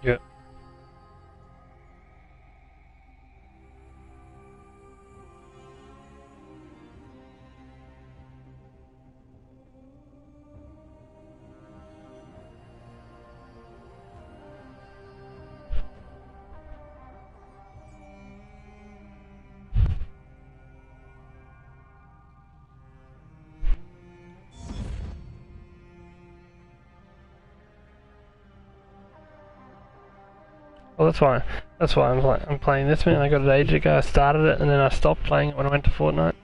Yeah. Well, that's why. That's why I'm playing this one. I got it ages ago. I started it and then I stopped playing it when I went to Fortnite.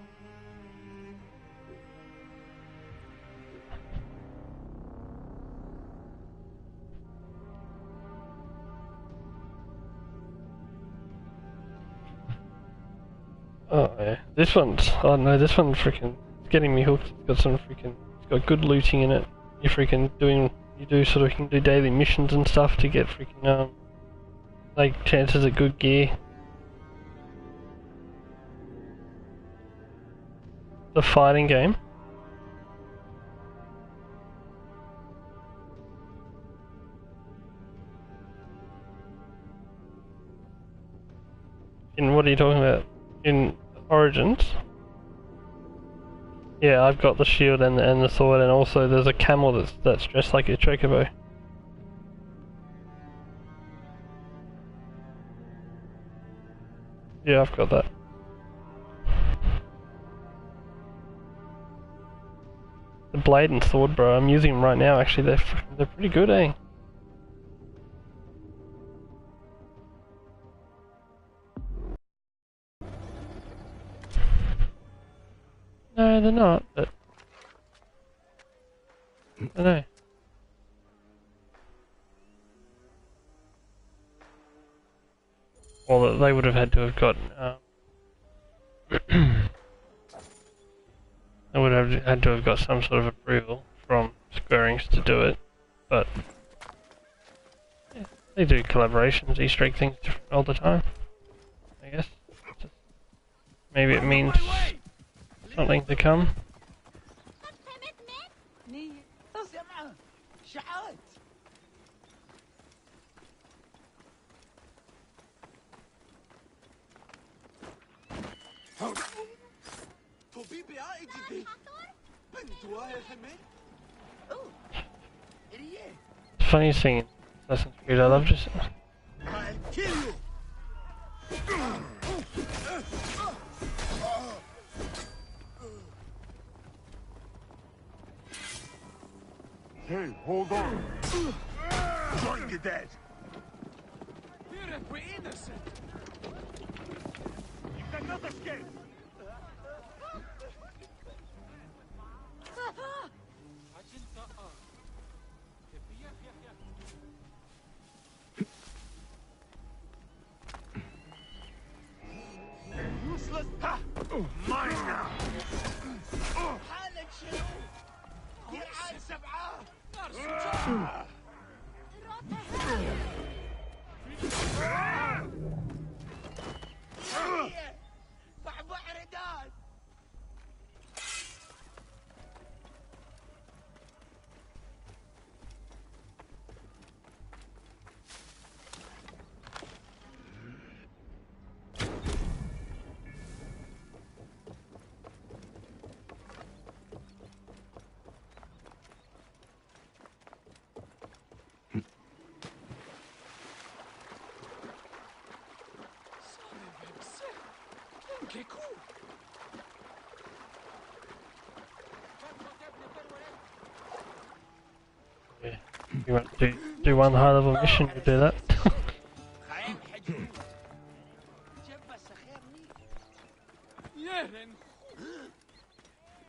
Oh yeah, this one's. Oh no, this one's freaking getting me hooked. It's got some freaking. It's got good looting in it. You're freaking doing. You do sort of. You can do daily missions and stuff to get freaking like chances at good gear. The fighting game. In what are you talking about? In Origins? Yeah, I've got the shield and the sword, and also there's a camel that's dressed like a chocobo. Yeah, I've got that. The blade and sword, bro. I'm using them right now. Actually, they're pretty good, eh? No, they're not. But I know. Well, they would have had to have got. They would have had to have got some sort of approval from Square Enix to do it, but yeah, they do collaborations, Easter egg things all the time. I guess. Maybe it means something to come. Funny thing in Assassin's Creed, I love just. Hey, hold on. Going to dead. We're innocent. You cannot escape. Useless. Ha! Mine now. حالك شنو؟ يا سبعة. بعبع رداد. Yeah. You want to do one high level mission, you do that.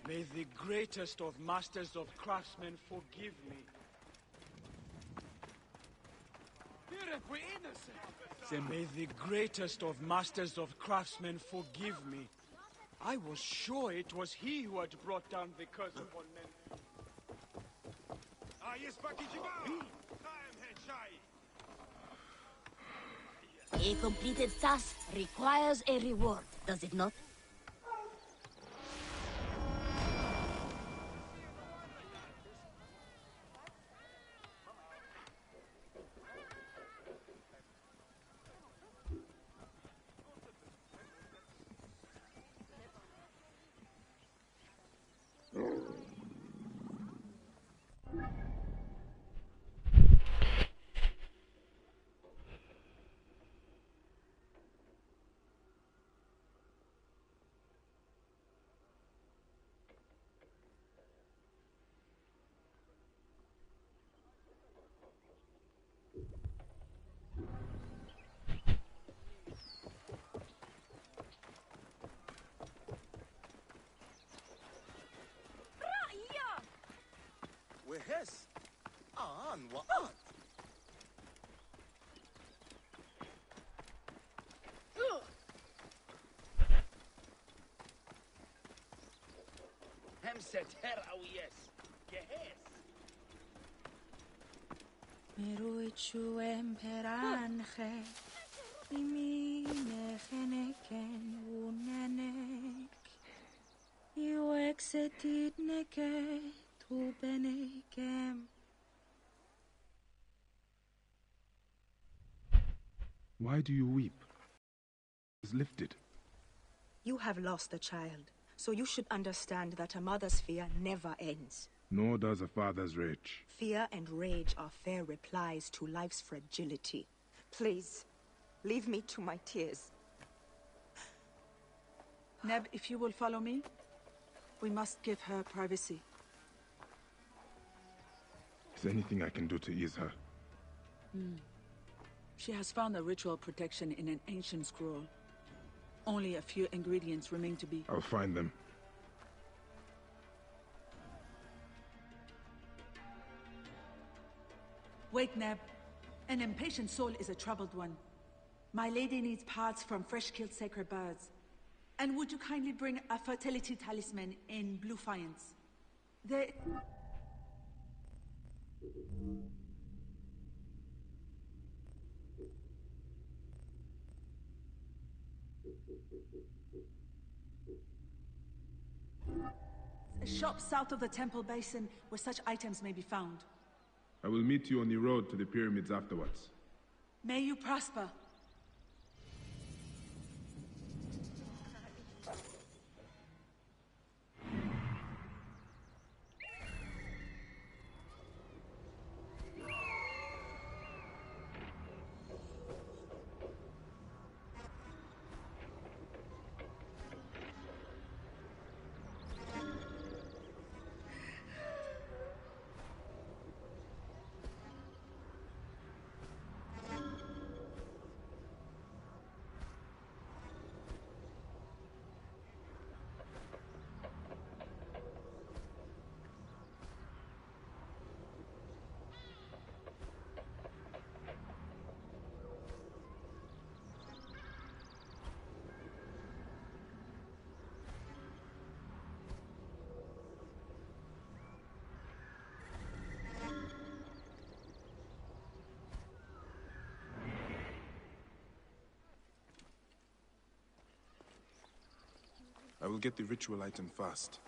May the greatest of masters of craftsmen forgive me. Say, may the greatest of masters of craftsmen forgive me. I was sure it was he who had brought down the curse upon men. A completed task requires a reward, does it not? وهس وقت همسة هر أو يس جهز مروي شو امبرانخه يمين خنكن وننك يوك ستيد نكت وبنكم. Why do you weep? Is lifted. You have lost a child, so you should understand that a mother's fear never ends. Nor does a father's rage. Fear and rage are fair replies to life's fragility. Please, leave me to my tears. Neb, if you will follow me, we must give her privacy. Is there anything I can do to ease her? She has found a ritual protection in an ancient scroll. Only a few ingredients remain to be. I'll find them. Wait, Neb. An impatient soul is a troubled one. My lady needs parts from fresh-killed sacred birds. And would you kindly bring a fertility talisman in blue faience? They... A shop south of the temple basin where such items may be found. I will meet you on the road to the pyramids afterwards. May you prosper. I will get the ritual item fast,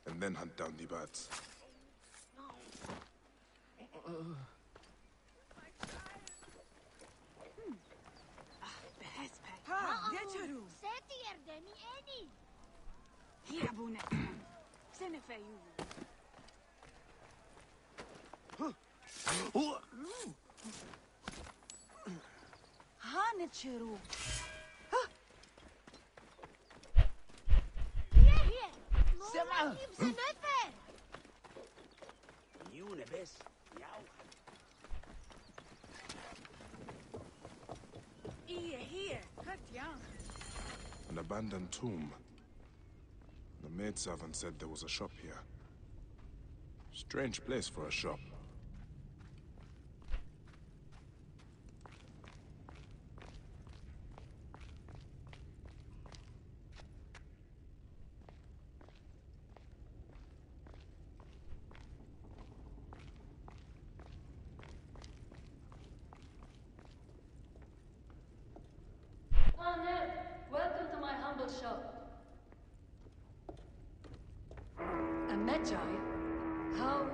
and then hunt down the birds. An abandoned tomb. The maidservant said there was a shop here. Strange place for a shop. Welcome to my humble shop. A Magi? How...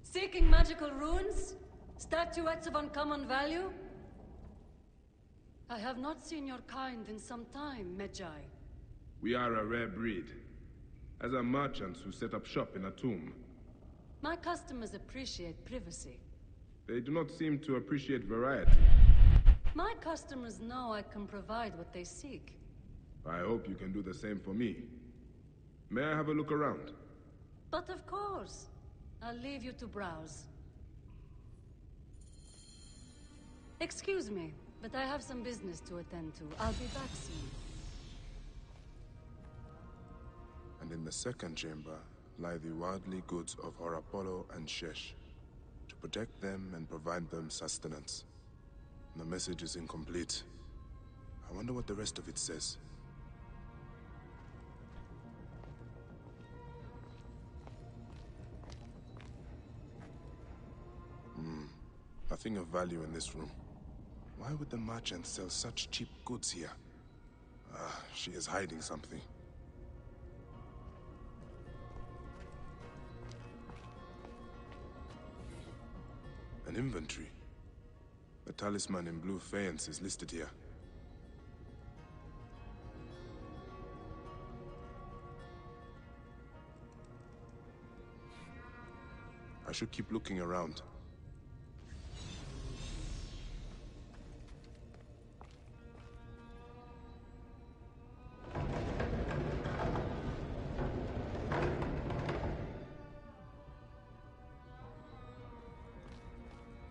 Seeking magical runes? Statuettes of uncommon value? I have not seen your kind in some time, Medjay. We are a rare breed. As are merchants who set up shop in a tomb. My customers appreciate privacy. They do not seem to appreciate variety. My customers know I can provide what they seek. I hope you can do the same for me. May I have a look around? But of course. I'll leave you to browse. Excuse me, but I have some business to attend to. I'll be back soon. And in the second chamber lie the worldly goods of Horapollo and Shesh, to protect them and provide them sustenance. The message is incomplete. I wonder what the rest of it says. Nothing of value in this room. Why would the merchant sell such cheap goods here? She is hiding something. An inventory. The talisman in blue faience is listed here. I should keep looking around.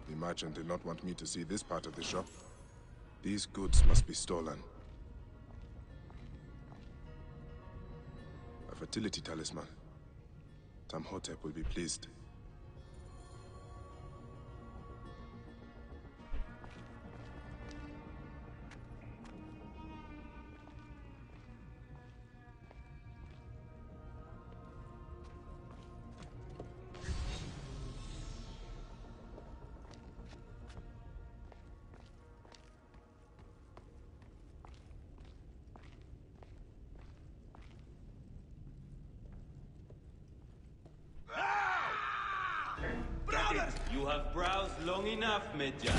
The merchant did not want me to see this part of the shop. These goods must be stolen. A fertility talisman. Tamhotep will be pleased. You have browsed long enough, Medjay.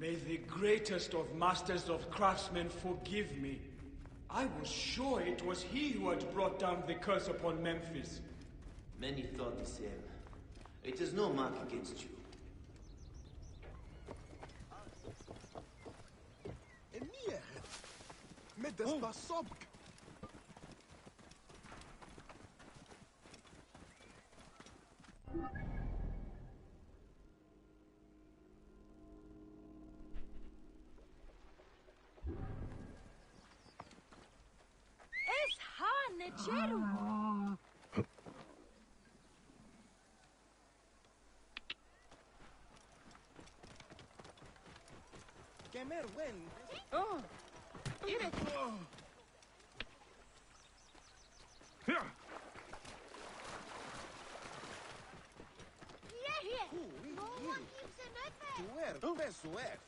May the greatest of masters of craftsmen forgive me. I was sure it was he who had brought down the curse upon Memphis. Many thought the same. It is no mark against you. Emir! Medes Basobk! Kemer wen. Oh, Iret. Tuer, pesuer.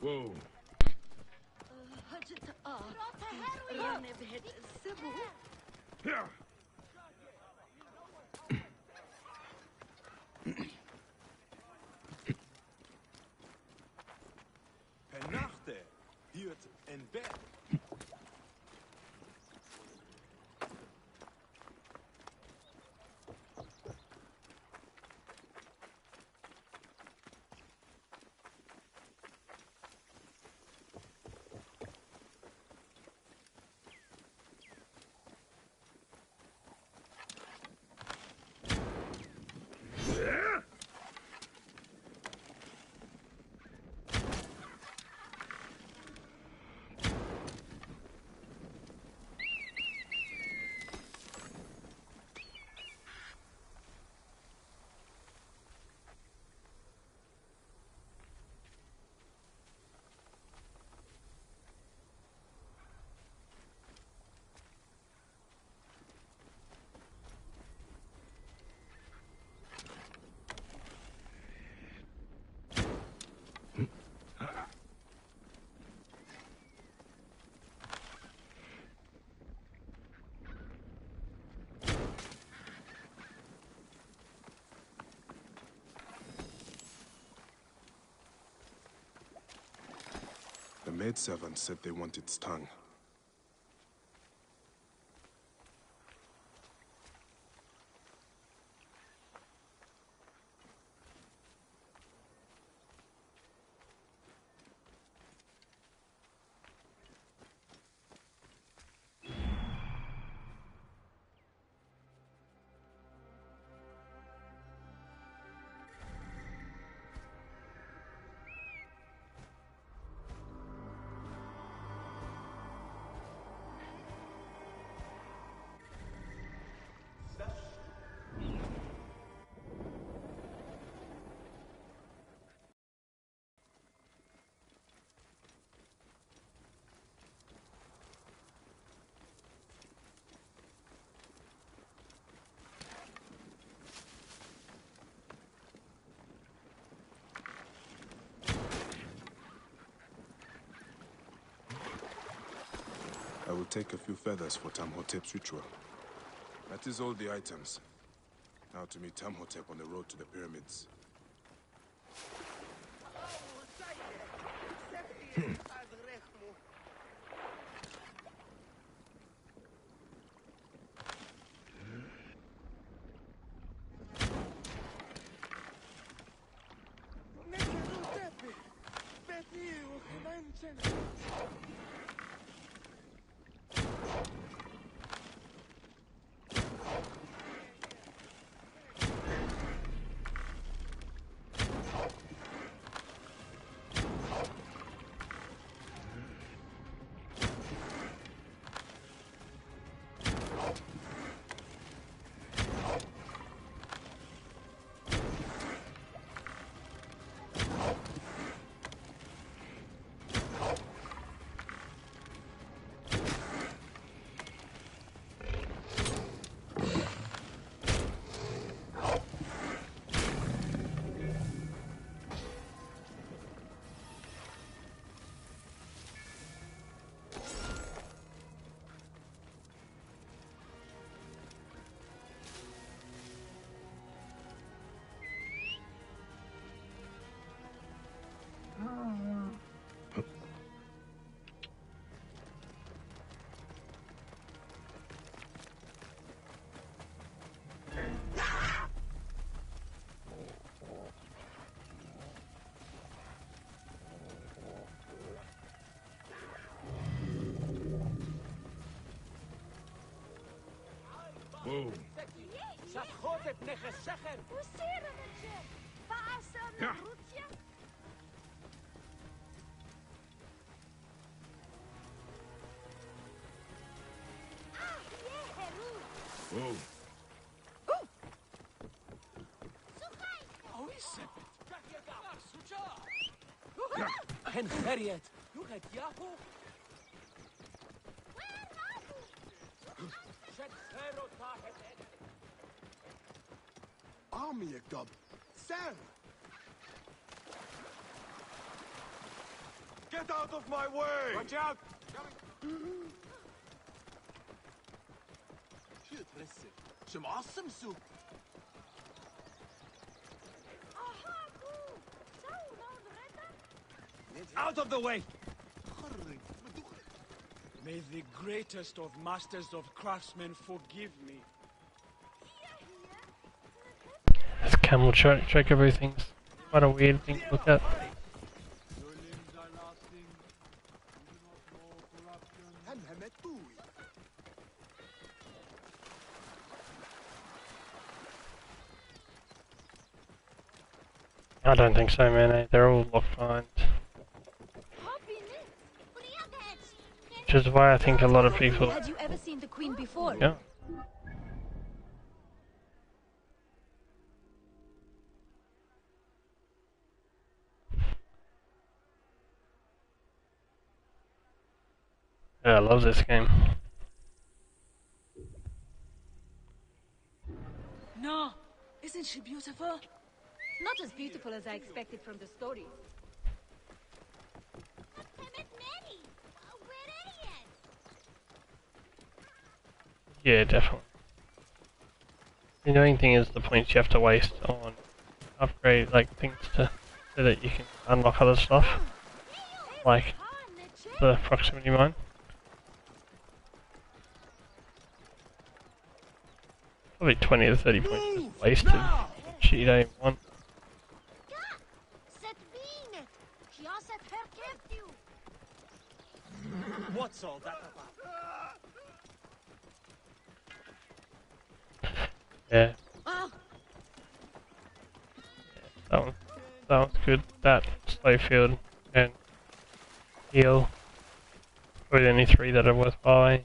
Whoa. Penachte, hiert en bed. maidservant said they want its tongue. I will take a few feathers for Tamhotep's ritual. That is all the items. Now to meet Tamhotep on the road to the pyramids. Whoa. Whoa. Army Dub. Sam! Get out of my way! Watch out! Out of the way! May the greatest of masters of craftsmen forgive me. This camel check everything's quite a weird thing to look at. I don't think so, man. They're all locked behind. Which is why I think a lot of people... Had you ever seen the Queen before? Yeah. Yeah, I love this game. No! Isn't she beautiful? Not as beautiful as I expected from the stories. Yeah, definitely. The annoying thing is the points you have to waste on upgrade, like things to so that you can unlock other stuff. Like the proximity mine. Probably 20 to 30 points just wasted. Which you don't even want. What's all that about? Yeah. That one's good. That, slow field, and heal. Probably the only three that are worth buying.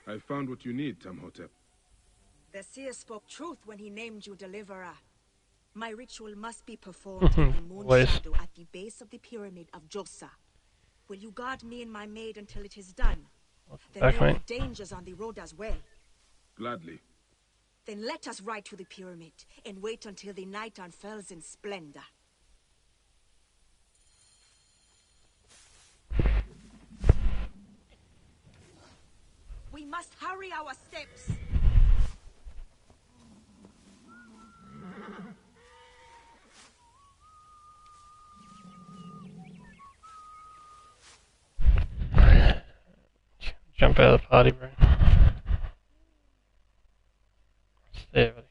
I found what you need, Tamhotep. The seer spoke truth when he named you deliverer. My ritual must be performed in the moon shadow at the base of the pyramid of Josa. Will you guard me and my maid until it is done? There may be dangers on the road as well. Gladly. Then let us ride to the pyramid and wait until the night unfurls in splendor. We must hurry our steps. Jump out of the party, bro. Stay, buddy.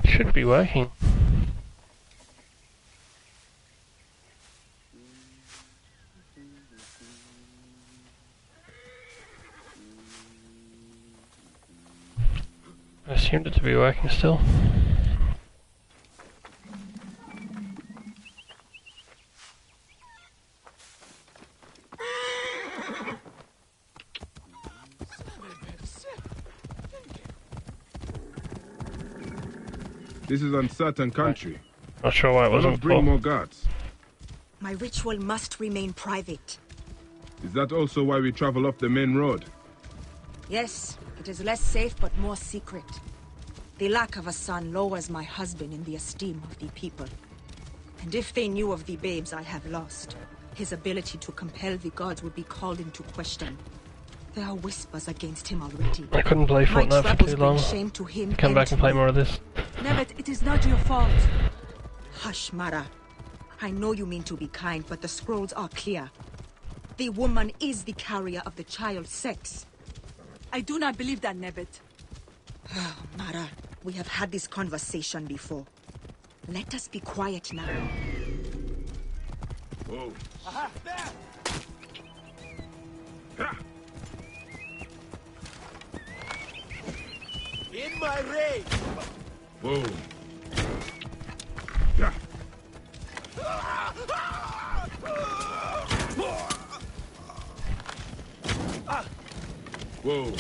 Should be working. I assumed it to be working still. This is uncertain country. Not sure why it wasn't bring more guards. My ritual must remain private. Is that also why we travel up the main road? Yes, it is less safe but more secret. The lack of a son lowers my husband in the esteem of the people. And if they knew of the babes I have lost, his ability to compel the gods would be called into question. There are whispers against him already. I couldn't play Fortnite for too long. Shame to him. Come back and play more of this. Nevet, it is not your fault. Hush, Mara. I know you mean to be kind, but the scrolls are clear. The woman is the carrier of the child's sex. I do not believe that, Nevet. Oh, Mara, we have had this conversation before. Let us be quiet now. Whoa. Aha, there! In my rage! Whoa. Yeah. Whoa.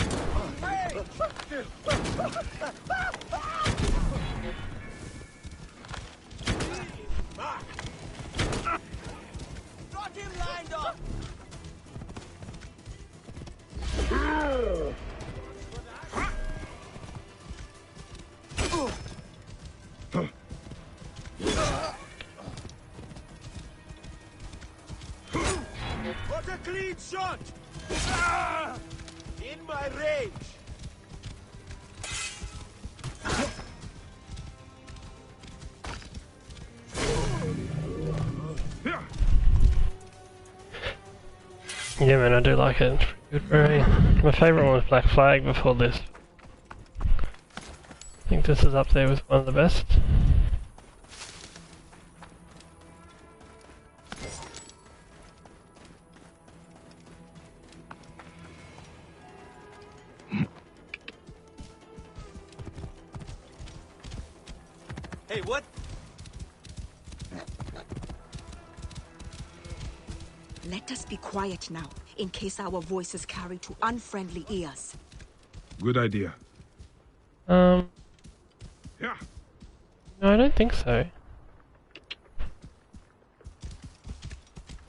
Got him lined up! What a clean shot! In my rage! Yeah, man, I do like it. Good Ray. My favourite one was Black Flag before this. I think this is up there with one of the best. Hey, what? Let us be quiet now, in case our voices carry to unfriendly ears. Good idea. Yeah. No, I don't think so. I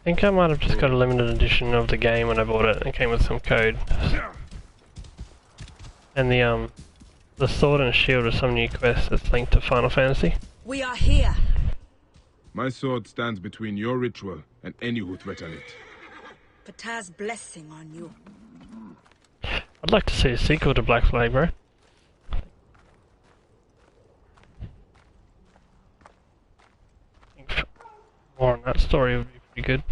think I might have just got a limited edition of the game when I bought it, and it came with some code. And the sword and shield are some new quest that's linked to Final Fantasy. We are here. My sword stands between your ritual and any who threaten it. Ptah's blessing on you. I'd like to see a sequel to Black Flag, bro. I think more on that story would be pretty good.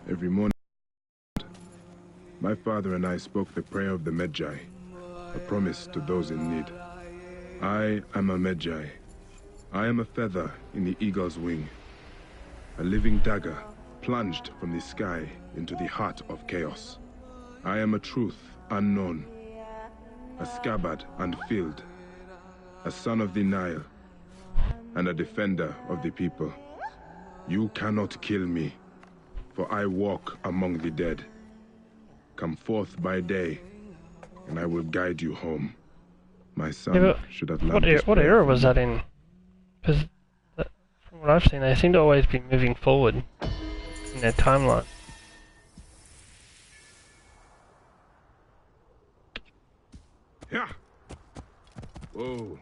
Every morning, my father and I spoke the prayer of the Magi, a promise to those in need. I am a Magi. I am a feather in the eagle's wing, a living dagger plunged from the sky into the heart of chaos. I am a truth unknown, a scabbard unfilled, a son of the Nile, and a defender of the people. You cannot kill me, for I walk among the dead. Come forth by day, and I will guide you home. My son should have learned this What prayer era from was me. that in? Because from what I've seen, they seem to always be moving forward in their timeline. Yeah. Whoa.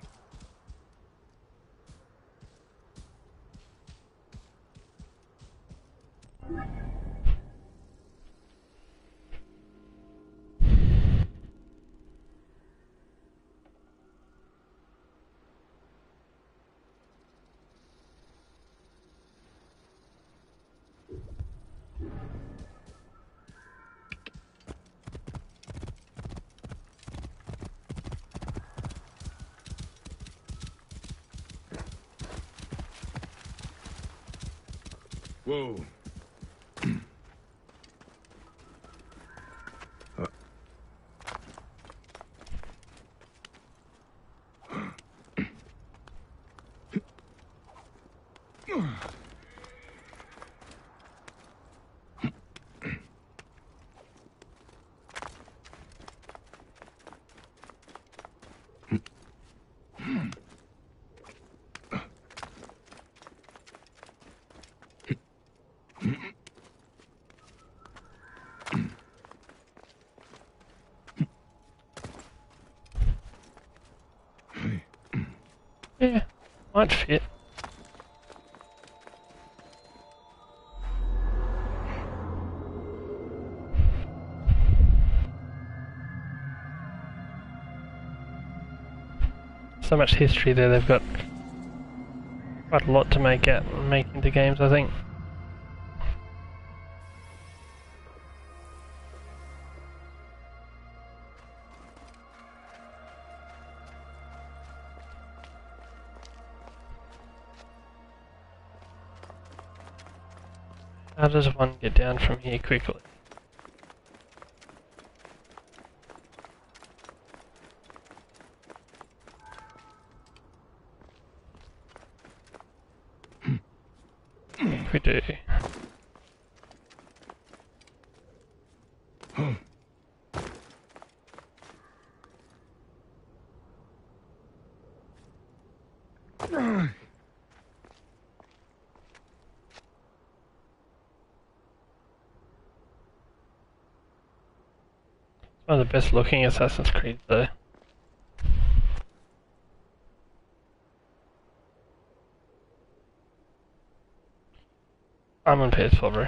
Whoa. Yeah, might fit. So much history there, they've got quite a lot to make into games, I think. How does one get down from here quickly? I think we do. One of the best looking Assassin's Creed though. I'm on PS4, bro.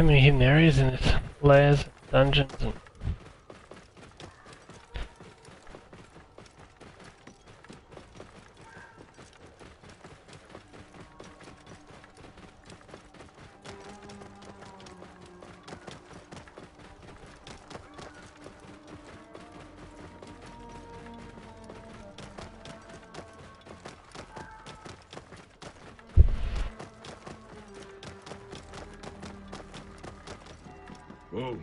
So many hidden areas in its layers, dungeons, and Whoa.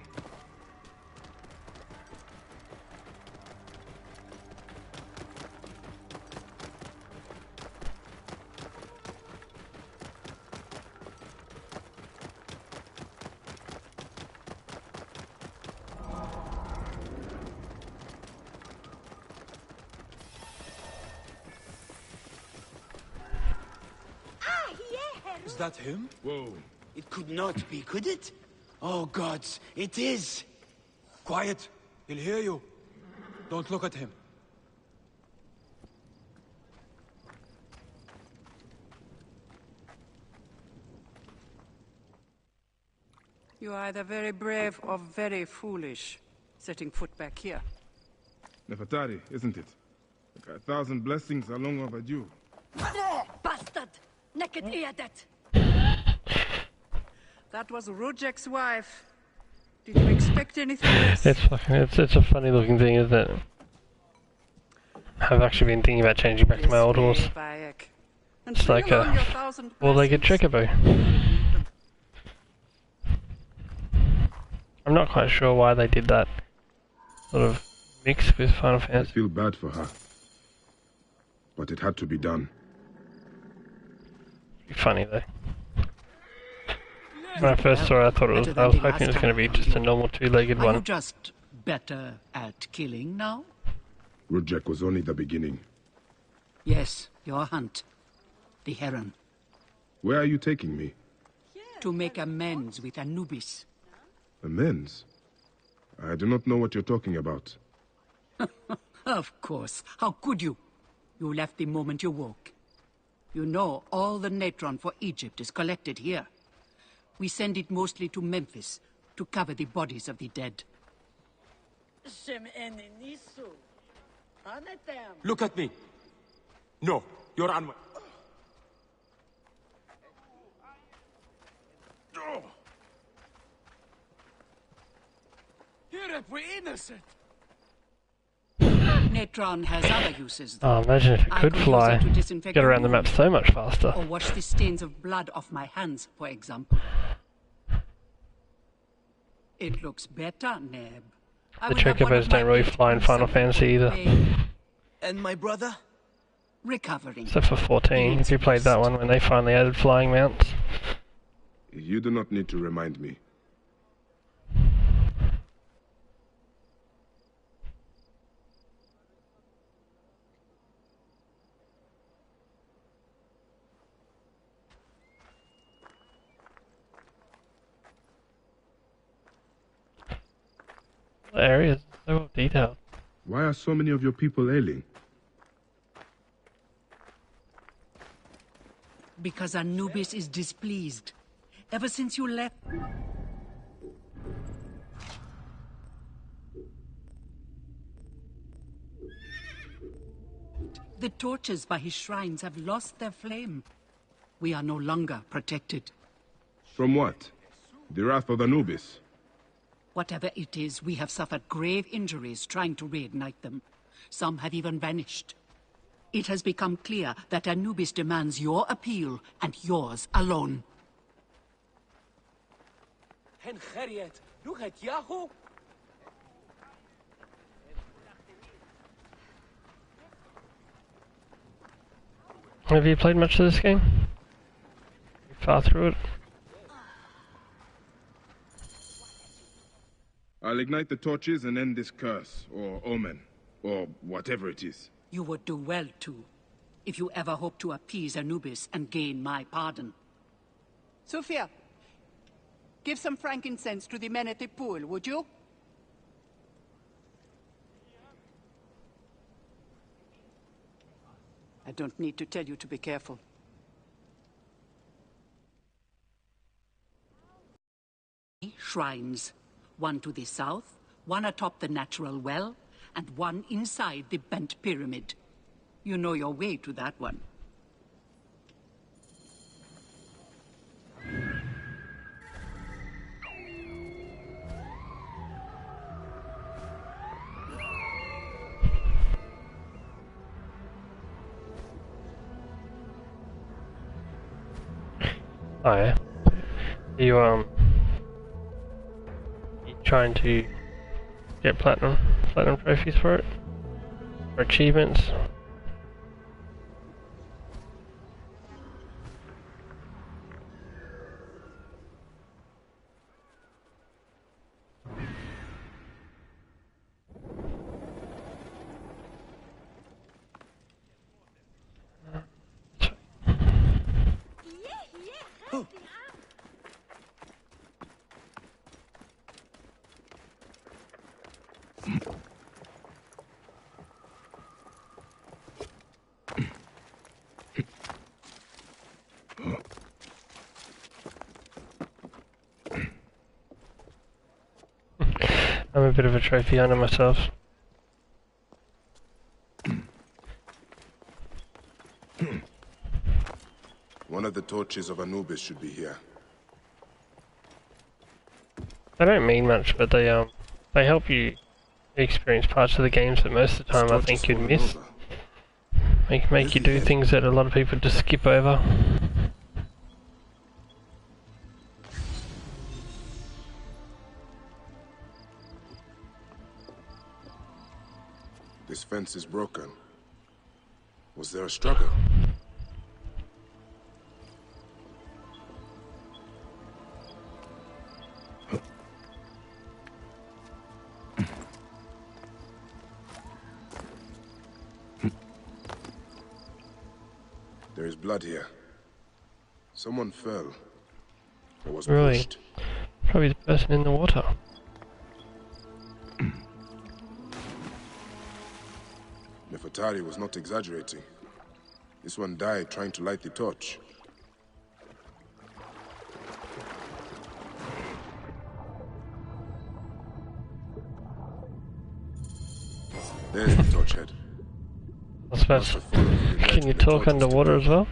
Is that him? Whoa. It could not be, could it? Oh gods, it is! Quiet! He'll hear you. Don't look at him. You are either very brave or very foolish, setting foot back here. Nefertari, isn't it? Like 1,000 blessings are long overdue. Bastard! Naked Iadet! That was Rujek's wife. Did you expect anything less? it's a funny looking thing, isn't it? I've actually been thinking about changing back to my old horse. It's like a four-legged checkerbow. I'm not quite sure why they did that sort of mix with Final Fantasy. I feel bad for her, but it had to be done. It'd be funny though. When I first saw it, I thought I was hoping it was going to be just a normal two-legged one. Are you just better at killing now? Rujek was only the beginning. Yes, your hunt. The heron. Where are you taking me? To make amends with Anubis. Amends? I do not know what you're talking about. Of course. How could you? You left the moment you woke. You know all the natron for Egypt is collected here. We send it mostly to Memphis to cover the bodies of the dead. Look at me. No, you're unwell. Here, we're innocent. Natron has other uses, though. Oh, imagine if it I could use fly. it to disinfect Get around the a map wound, so much faster. or wash the stains of blood off my hands, for example. It looks better, Neb. The chocobos don't really fly in Final Fantasy either. And my brother? Recovering. Except for 14, if you played that one when they finally added flying mounts. You do not need to remind me. The area is so well detailed. Why are so many of your people ailing? Because Anubis is displeased. Ever since you left... The torches by his shrines have lost their flame. We are no longer protected. From what? The wrath of Anubis? Whatever it is, we have suffered grave injuries trying to reignite them. Some have even vanished. It has become clear that Anubis demands your appeal, and yours alone. Have you played much of this game? You far through it? I'll ignite the torches and end this curse, or omen, or whatever it is. You would do well to, if you ever hope to appease Anubis and gain my pardon. Sophia, give some frankincense to the men at the pool, would you? I don't need to tell you to be careful. Shrines. One to the south, one atop the natural well, and one inside the bent pyramid. You know your way to that one. Oh yeah. You trying to get platinum trophies for it? Or achievements? I'm a bit of a trophy hunter myself. One of the torches of Anubis should be here. They don't mean much, but they help you experience parts of the games that most of the time I think you'd miss. Make you do things that a lot of people just skip over. This fence is broken. Was there a struggle? There is blood here. Someone fell. Or was Really? pushed. Probably the person in the water. Nefertari was not exaggerating. This one died trying to light the torch. There's the torch head. I suppose. Can you talk underwater as well?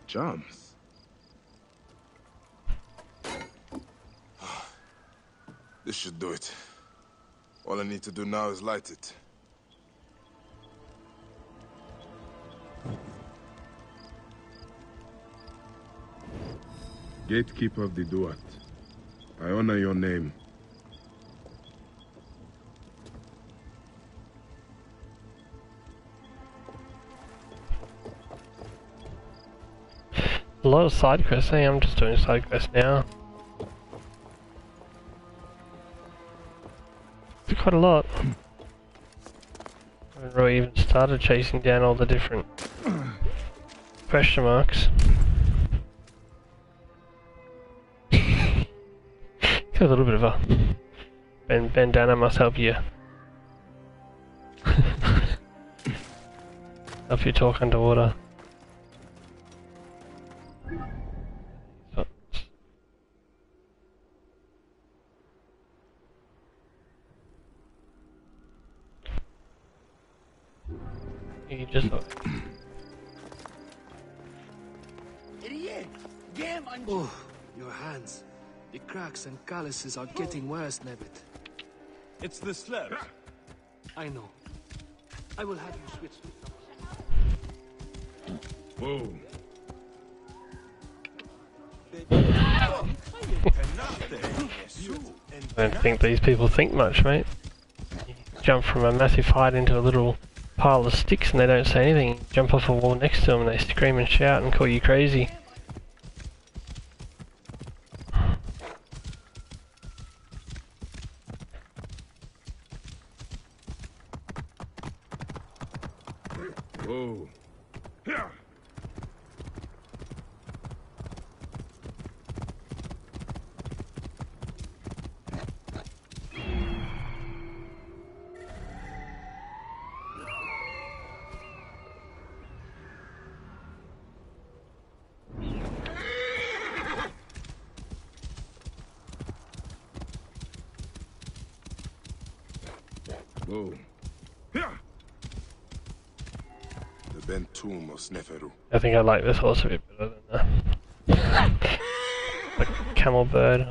Jumps. This should do it. All I need to do now is light it. Gatekeeper of the Duat. I honor your name. A lot of side quests. Hey, I'm just doing side quests now. It's quite a lot. I haven't really even started chasing down all the different question marks. Got a little bit of a bandana must help you. Help you talk underwater. You just Oh, your hands. The cracks and calluses are getting worse, Nebbit. It's the slabs. I know. I will have you switch to Whoa. I don't think these people think much, mate. You jump from a massive height into a little pile of sticks and they don't say anything. You jump off a wall next to them and they scream and shout and call you crazy. Whoa. Yeah. Whoa. Yeah. The bent tomb of Sneferu. I think I like this horse a bit better than the camel bird.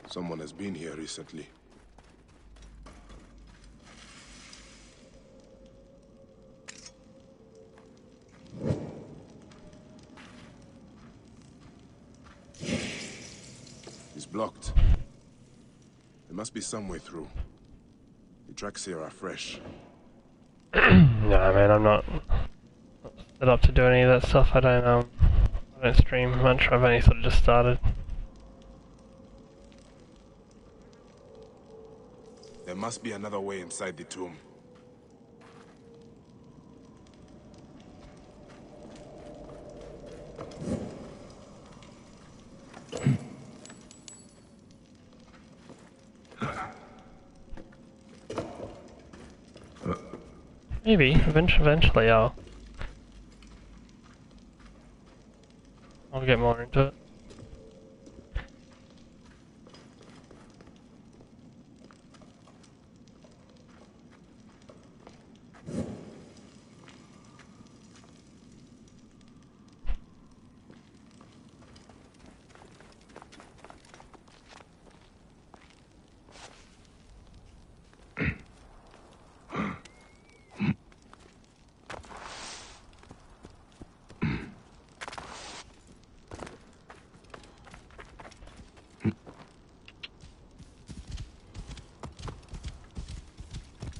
Someone has been here recently. It's blocked. There must be some way through. The tracks here are fresh. No, man, I'm not set up to do any of that stuff. I don't stream much. I've only sort of just started. There must be another way inside the tomb. Maybe eventually I'll get more into it.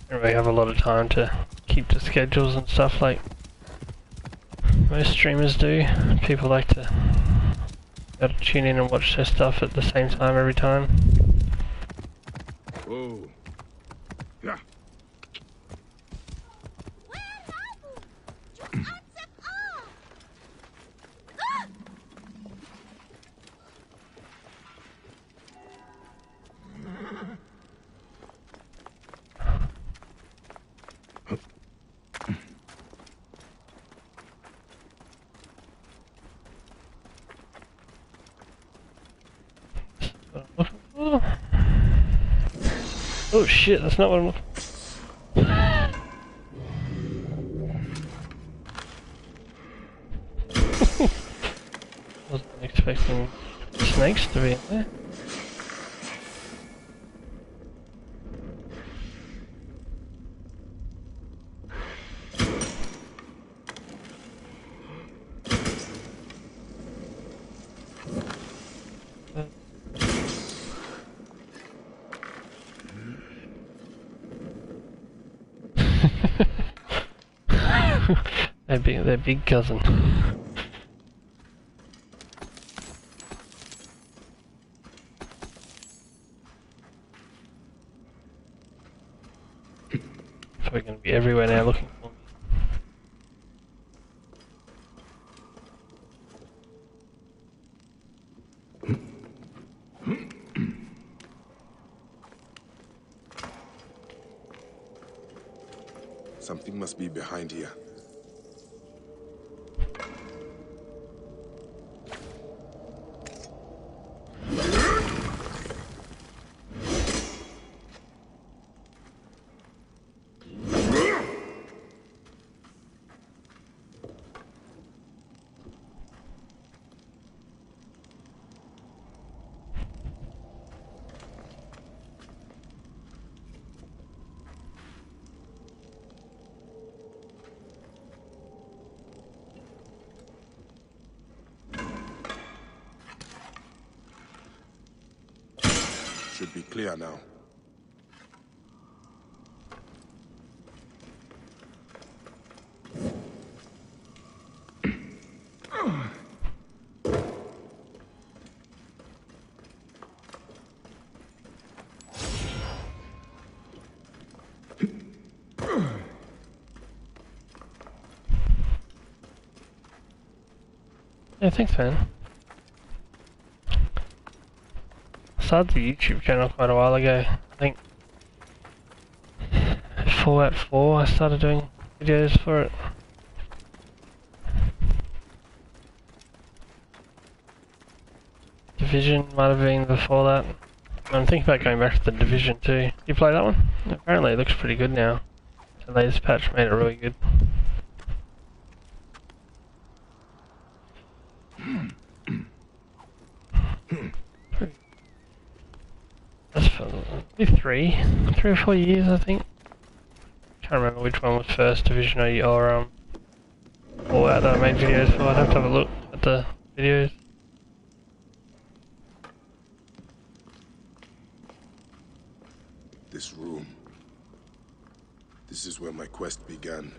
Don't really have a lot of time to keep to schedules and stuff like most streamers do. People like to tune in and watch their stuff at the same time every time. Whoa. Yeah. Oh shit, that's not what I'm looking for. Wasn't expecting snakes to be in there. Their big cousin. So we're going to be everywhere now looking for me. Something must be behind here. Should be clear now. Yeah, thanks, man. I started the YouTube channel quite a while ago. I think Fallout 4 I started doing videos for it. Division might have been before that. I'm thinking about going back to the Division too. You play that one? Apparently it looks pretty good now. The latest patch made it really good. That's for maybe 3 or 4 years, I think. Can't remember which one was first, Division or Fallout that I made videos for. I'd have to have a look at the videos. This room. This is where my quest began.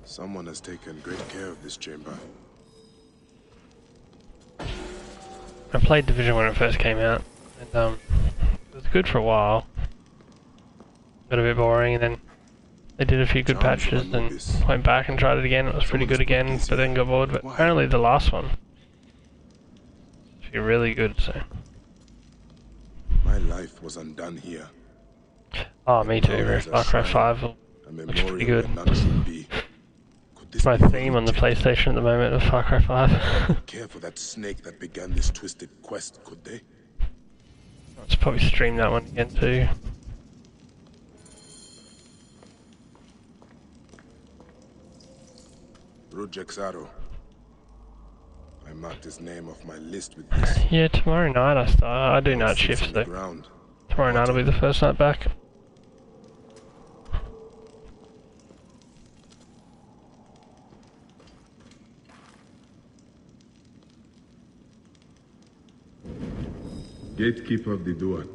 Someone has taken great care of this chamber. I played Division when it first came out, and it was good for a while. Got a bit boring, and then they did a few good patches, and went back and tried it again. It was pretty good again, but then got bored. But apparently the last one is really good. So. My life was undone here. Oh, me too. Far Cry 5 looks pretty good. It's my theme on the PlayStation at the moment of Far Cry 5. Care for that snake that began this twisted quest, could they? Let's probably stream that one again too. Rujek's arrow. I marked his name off my list with this. Yeah, tomorrow night I start. I do night shifts though. Tomorrow night will be the first night back. Gatekeeper of the Duat,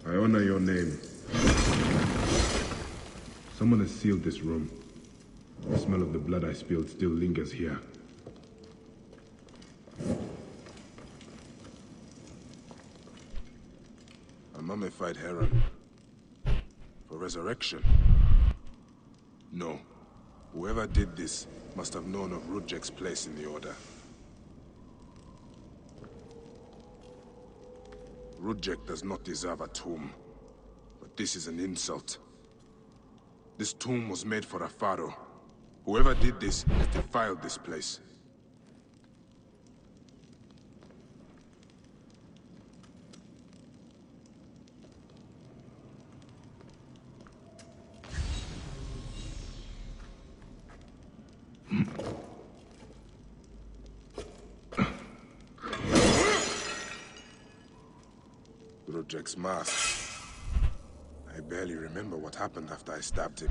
I honor your name. Someone has sealed this room. The smell of the blood I spilled still lingers here. A mummified heron. For resurrection? No. Whoever did this must have known of Rudjek's place in the Order. Rudjek does not deserve a tomb, but this is an insult. This tomb was made for a pharaoh. Whoever did this has defiled this place. Rudjek's mask. I barely remember what happened after I stabbed him.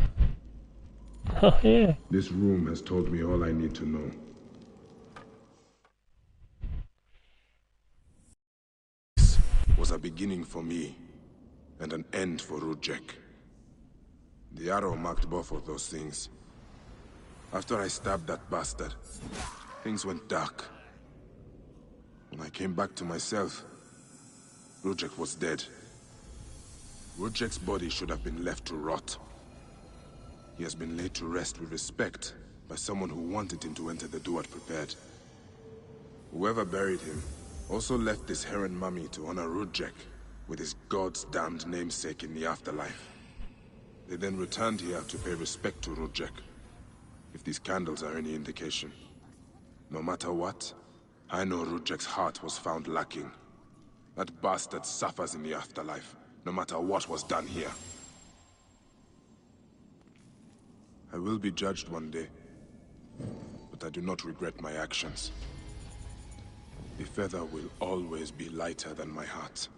Oh, yeah. This room has told me all I need to know. This was a beginning for me, and an end for Rudjek. The arrow marked both of those things. After I stabbed that bastard, things went dark. When I came back to myself, Rudjek was dead. Rudjek's body should have been left to rot. He has been laid to rest with respect by someone who wanted him to enter the Duat prepared. Whoever buried him also left this heron mummy to honor Rudjek with his god's damned namesake in the afterlife. They then returned here to pay respect to Rudjek, if these candles are any indication. No matter what, I know Rudjek's heart was found lacking. That bastard suffers in the afterlife, no matter what was done here. I will be judged one day, but I do not regret my actions. The feather will always be lighter than my heart.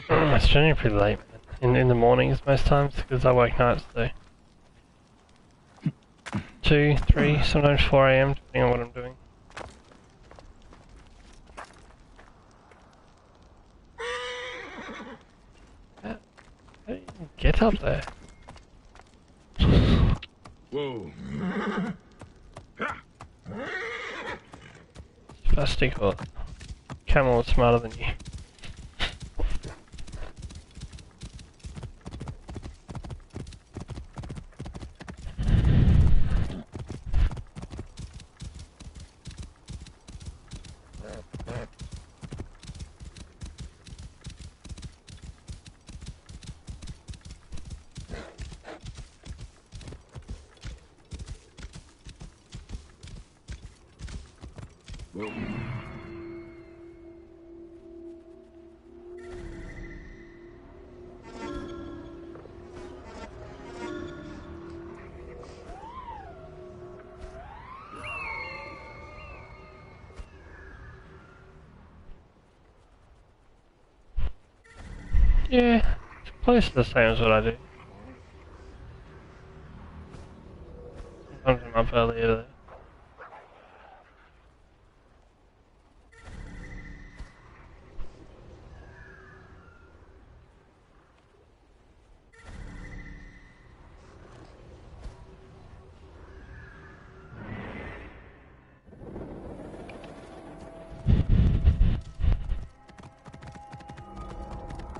It's generally pretty late in the mornings most times because I work nights though. 2, 3, sometimes 4 AM depending on what I'm doing. How do you even get up there? Whoa. Plastic or camel is smarter than you. Whoa. Yeah, it's close to the same as what I do. Sometimes I'm up earlier though.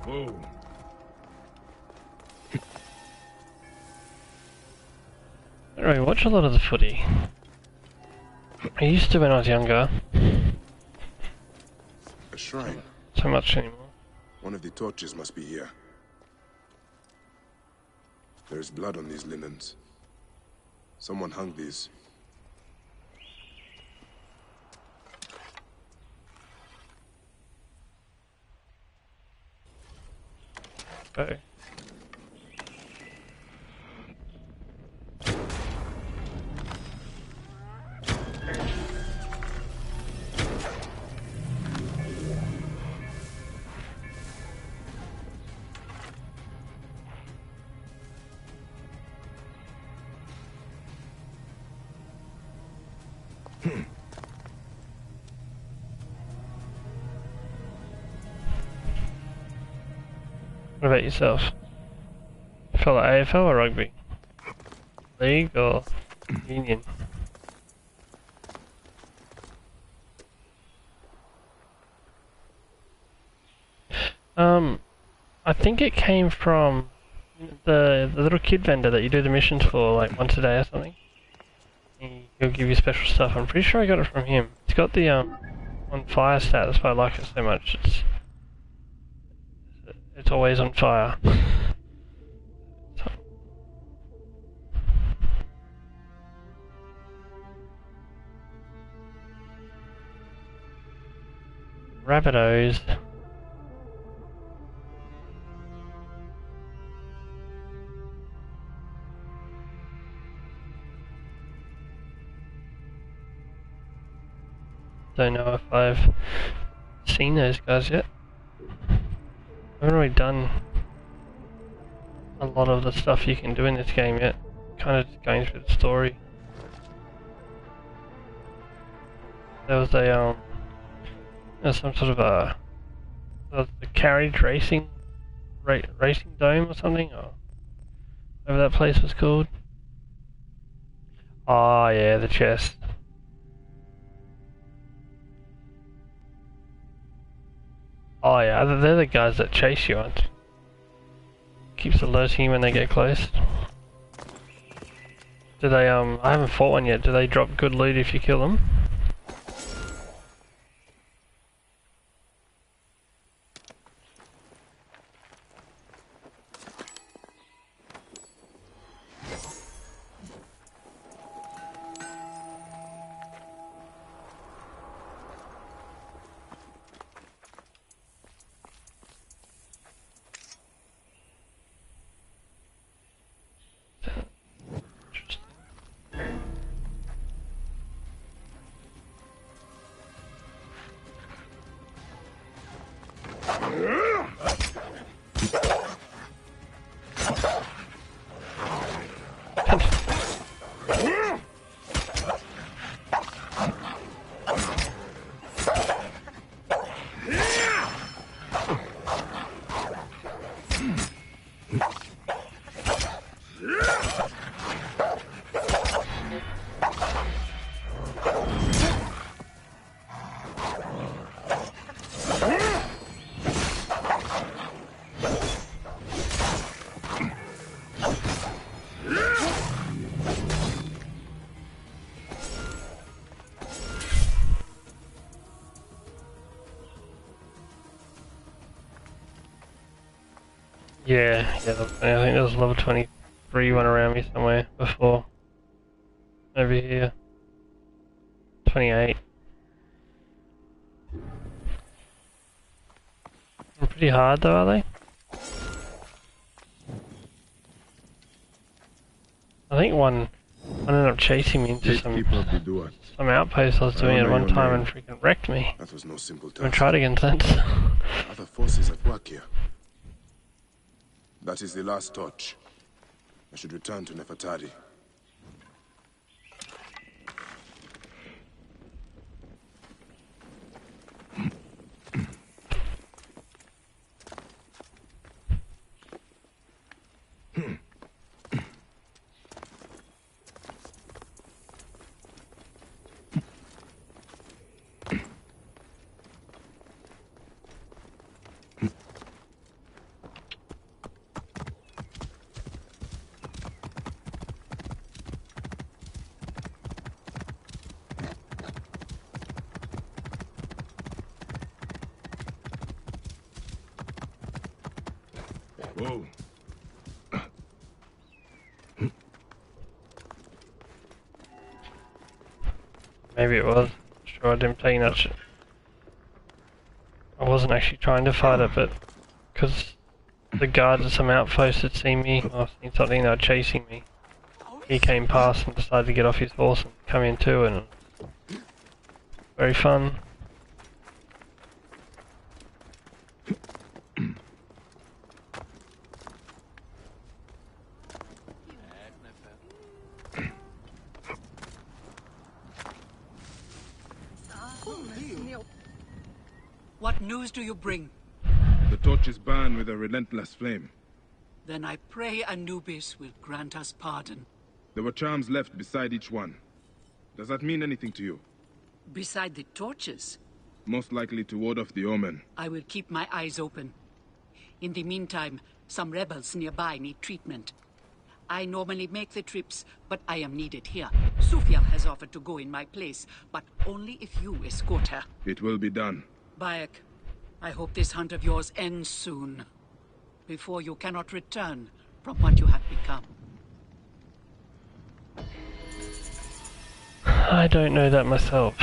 Whoa. I don't really watch a lot of the footy. I used to when I was younger. A shrine. So much anymore. One of the torches must be here. There is blood on these linens. Someone hung these. Okay. What about yourself? You feel like AFL or rugby? League or union? I think it came from the little kid vendor that you do the missions for like once a day or something. He'll give you special stuff. I'm pretty sure I got it from him. It's got the on fire stat, that's why I like it so much. It's always on fire. Rapidos. Don't know if I've seen those guys yet. I haven't really done a lot of the stuff you can do in this game yet. Kind of just going through the story. There was some sort of a carriage racing dome or something, or whatever that place was called. Oh yeah, the chest. Oh yeah, they're the guys that chase you, aren't they? Keeps alerting you when they get close. Do they, I haven't fought one yet, do they drop good loot if you kill them? Yeah, I think there was a level 23 one around me somewhere before. Over here. 28. They're pretty hard though, are they? I think one ended up chasing me into some outpost I was doing at one time and freaking wrecked me. That was no simple task. I haven't tried again since. Other forces at work here. That is the last torch. I should return to Nefertari. Whoa. Maybe it was. Sure, I didn't take that shit. I wasn't actually trying to fight it, but because the guards at some outpost had seen me, or seen something, they were chasing me. He came past and decided to get off his horse and come in too, and very fun. What news do you bring? The torches burn with a relentless flame. Then I pray Anubis will grant us pardon. There were charms left beside each one. Does that mean anything to you? Beside the torches? Most likely to ward off the omen. I will keep my eyes open. In the meantime, some rebels nearby need treatment. I normally make the trips, but I am needed here. Sufia has offered to go in my place, but only if you escort her. It will be done. Bayek, I hope this hunt of yours ends soon. Before you cannot return from what you have become. I don't know that myself.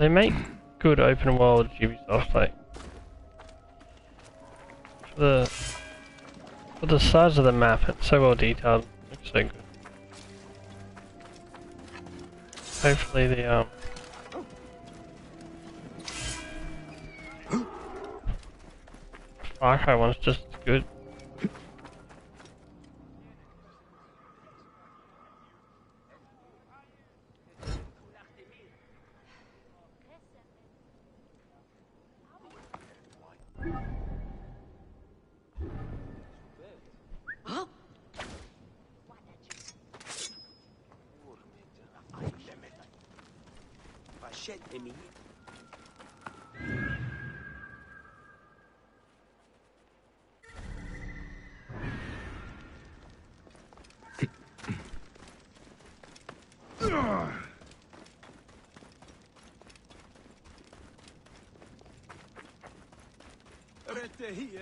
They make good open world Ubisoft, like for the size of the map, it's so well detailed, looks so good. Hopefully the Far Cry one's just as good. Right here.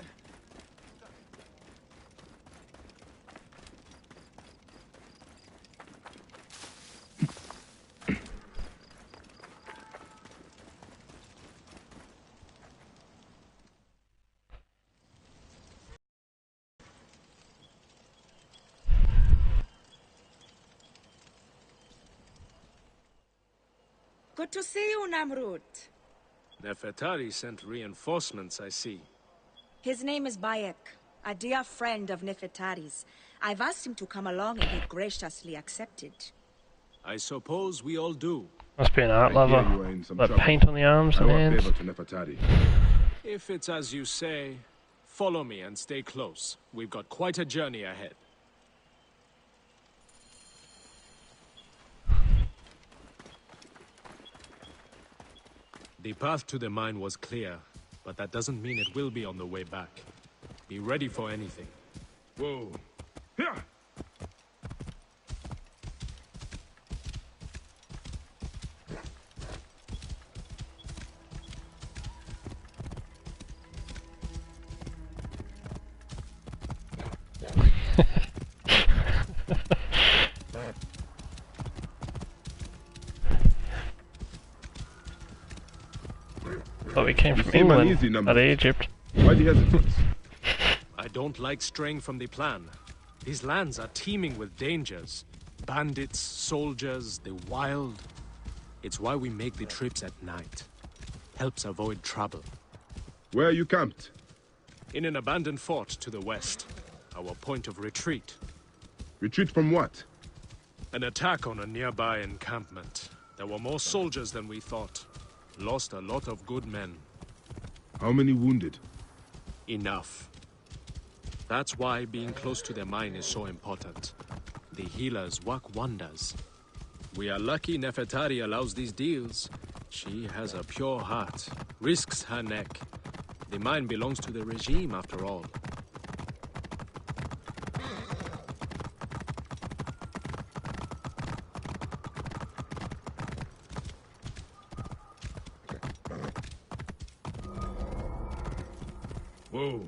Good to see you, Namrud. Nefertari sent reinforcements, I see. His name is Bayek, a dear friend of Nefertari's. I've asked him to come along and he graciously accepted. I suppose we all do. Must be an art lover. Like paint on the arms and hands. If it's as you say, follow me and stay close. We've got quite a journey ahead. The path to the mine was clear, but that doesn't mean it will be on the way back. Be ready for anything. Whoa. Yeah. Thought we came from England, not Egypt. Why the hesitance? I don't like straying from the plan. These lands are teeming with dangers. Bandits, soldiers, the wild. It's why we make the trips at night. Helps avoid trouble. Where are you camped? In an abandoned fort to the west. Our point of retreat. Retreat from what? An attack on a nearby encampment. There were more soldiers than we thought. Lost a lot of good men. How many wounded? Enough. That's why being close to the mine is so important. The healers work wonders. We are lucky Nefertari allows these deals. She has a pure heart, risks her neck. The mine belongs to the regime after all. Whoa.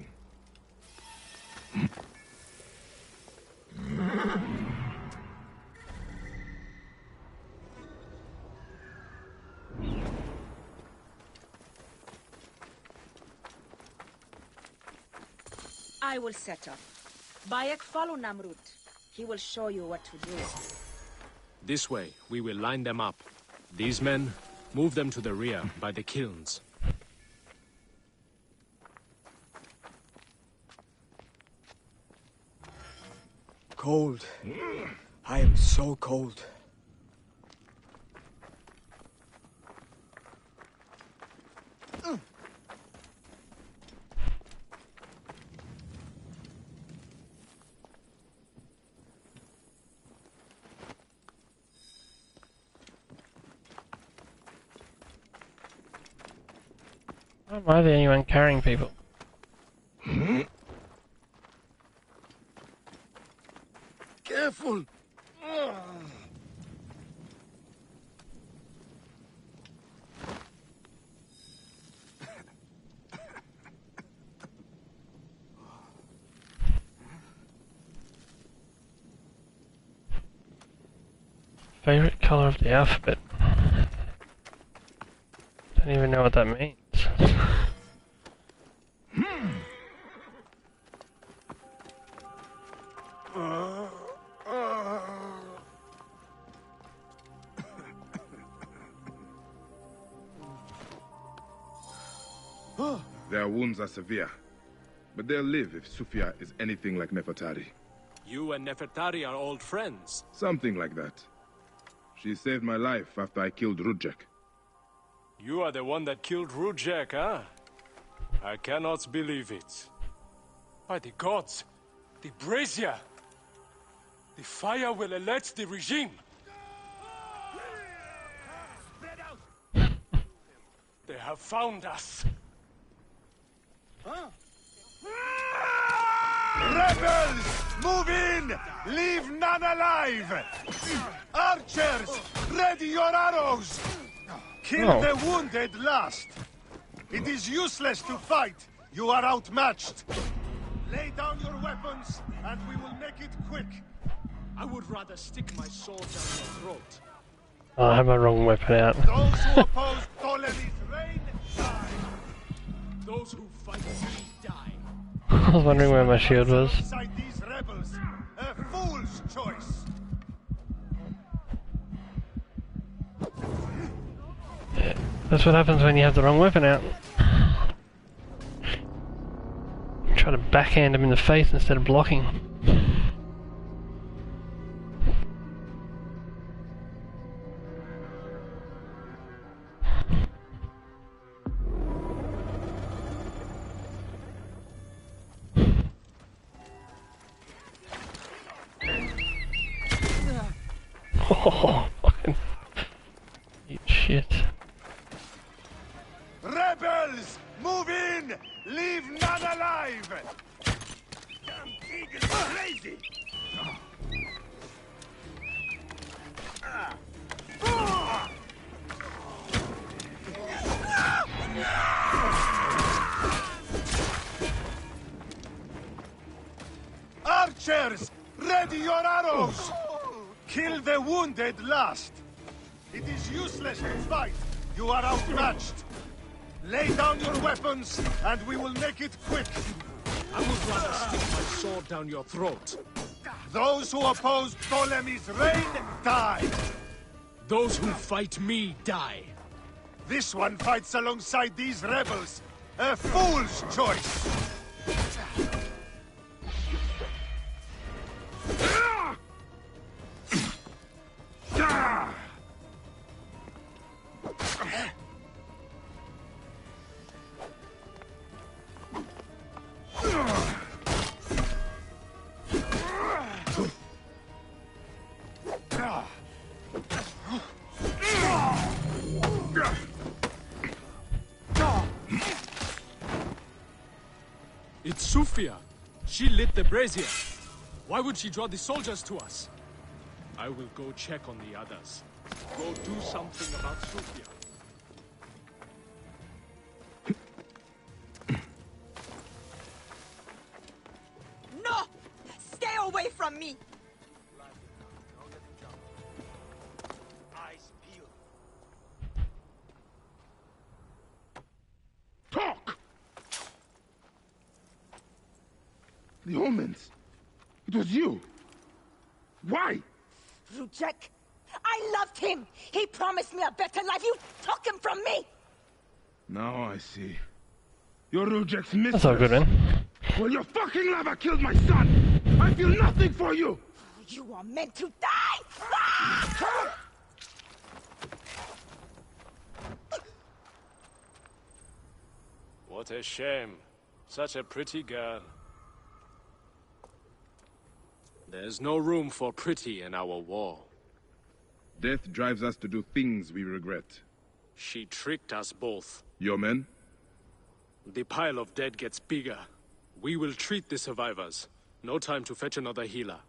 I will set up. Bayek, follow Namrud. He will show you what to do. This way, we will line them up. These men, move them to the rear, by the kilns. Cold. I am so cold. Why are there anyone carrying people? Careful! Favorite color of the alphabet? don't even know what that means. Their wounds are severe, but they'll live if Sufia is anything like Nefertari. You and Nefertari are old friends. Something like that. She saved my life after I killed Rudjek. You are the one that killed Rudjek, huh? I cannot believe it. By the gods, the brazier! The fire will alert the regime! They have found us! Rebels! Move in! Leave none alive! Archers! Ready your arrows! Kill the wounded last! It is useless to fight! You are outmatched! Lay down your weapons, and we will make it quick! I would rather stick my sword down your throat. Oh, I have my wrong weapon out. Those who oppose Ptolemy's reign, die! Those who fight me, die! I was wondering where my shield was. Alongside these rebels, a fool's choice! That's what happens when you have the wrong weapon out. Try to backhand him in the face instead of blocking. Oh, fucking eat shit. Rebels! Move in! Leave none alive! Damn eagles are lazy! Archers! Ready your arrows! Kill the wounded last! It is useless to fight! You are outmatched! Lay down your weapons, and we will make it quick! I would rather stick my sword down your throat. Those who oppose Ptolemy's reign, die! Those who fight me, die! This one fights alongside these rebels! A fool's choice! It's Sufia. She lit the brazier. Why would she draw the soldiers to us? I will go check on the others. Go do something about Sufia. No! Stay away from me! Talk! The omens. It was you. Why? Rujek, I loved him! He promised me a better life! You took him from me! Now I see. You're Rujek's mistress. That's all good, man. Well, your fucking lover killed my son! I feel nothing for you! You are meant to die! Ah! What a shame. Such a pretty girl. There's no room for pretty in our war. Death drives us to do things we regret. She tricked us both. Your men? The pile of dead gets bigger. We will treat the survivors. No time to fetch another healer.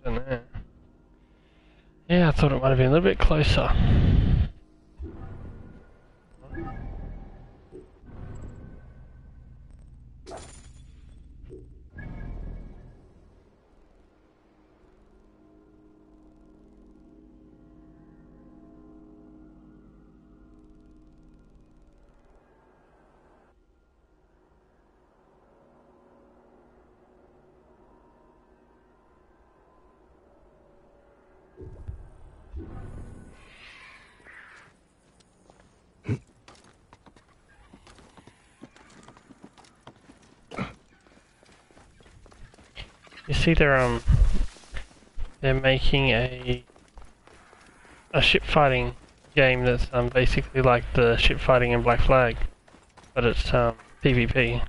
Don't know. Yeah, I thought it might have been a little bit closer. You see, they're making a ship fighting game that's basically like the ship fighting in Black Flag, but it's PvP.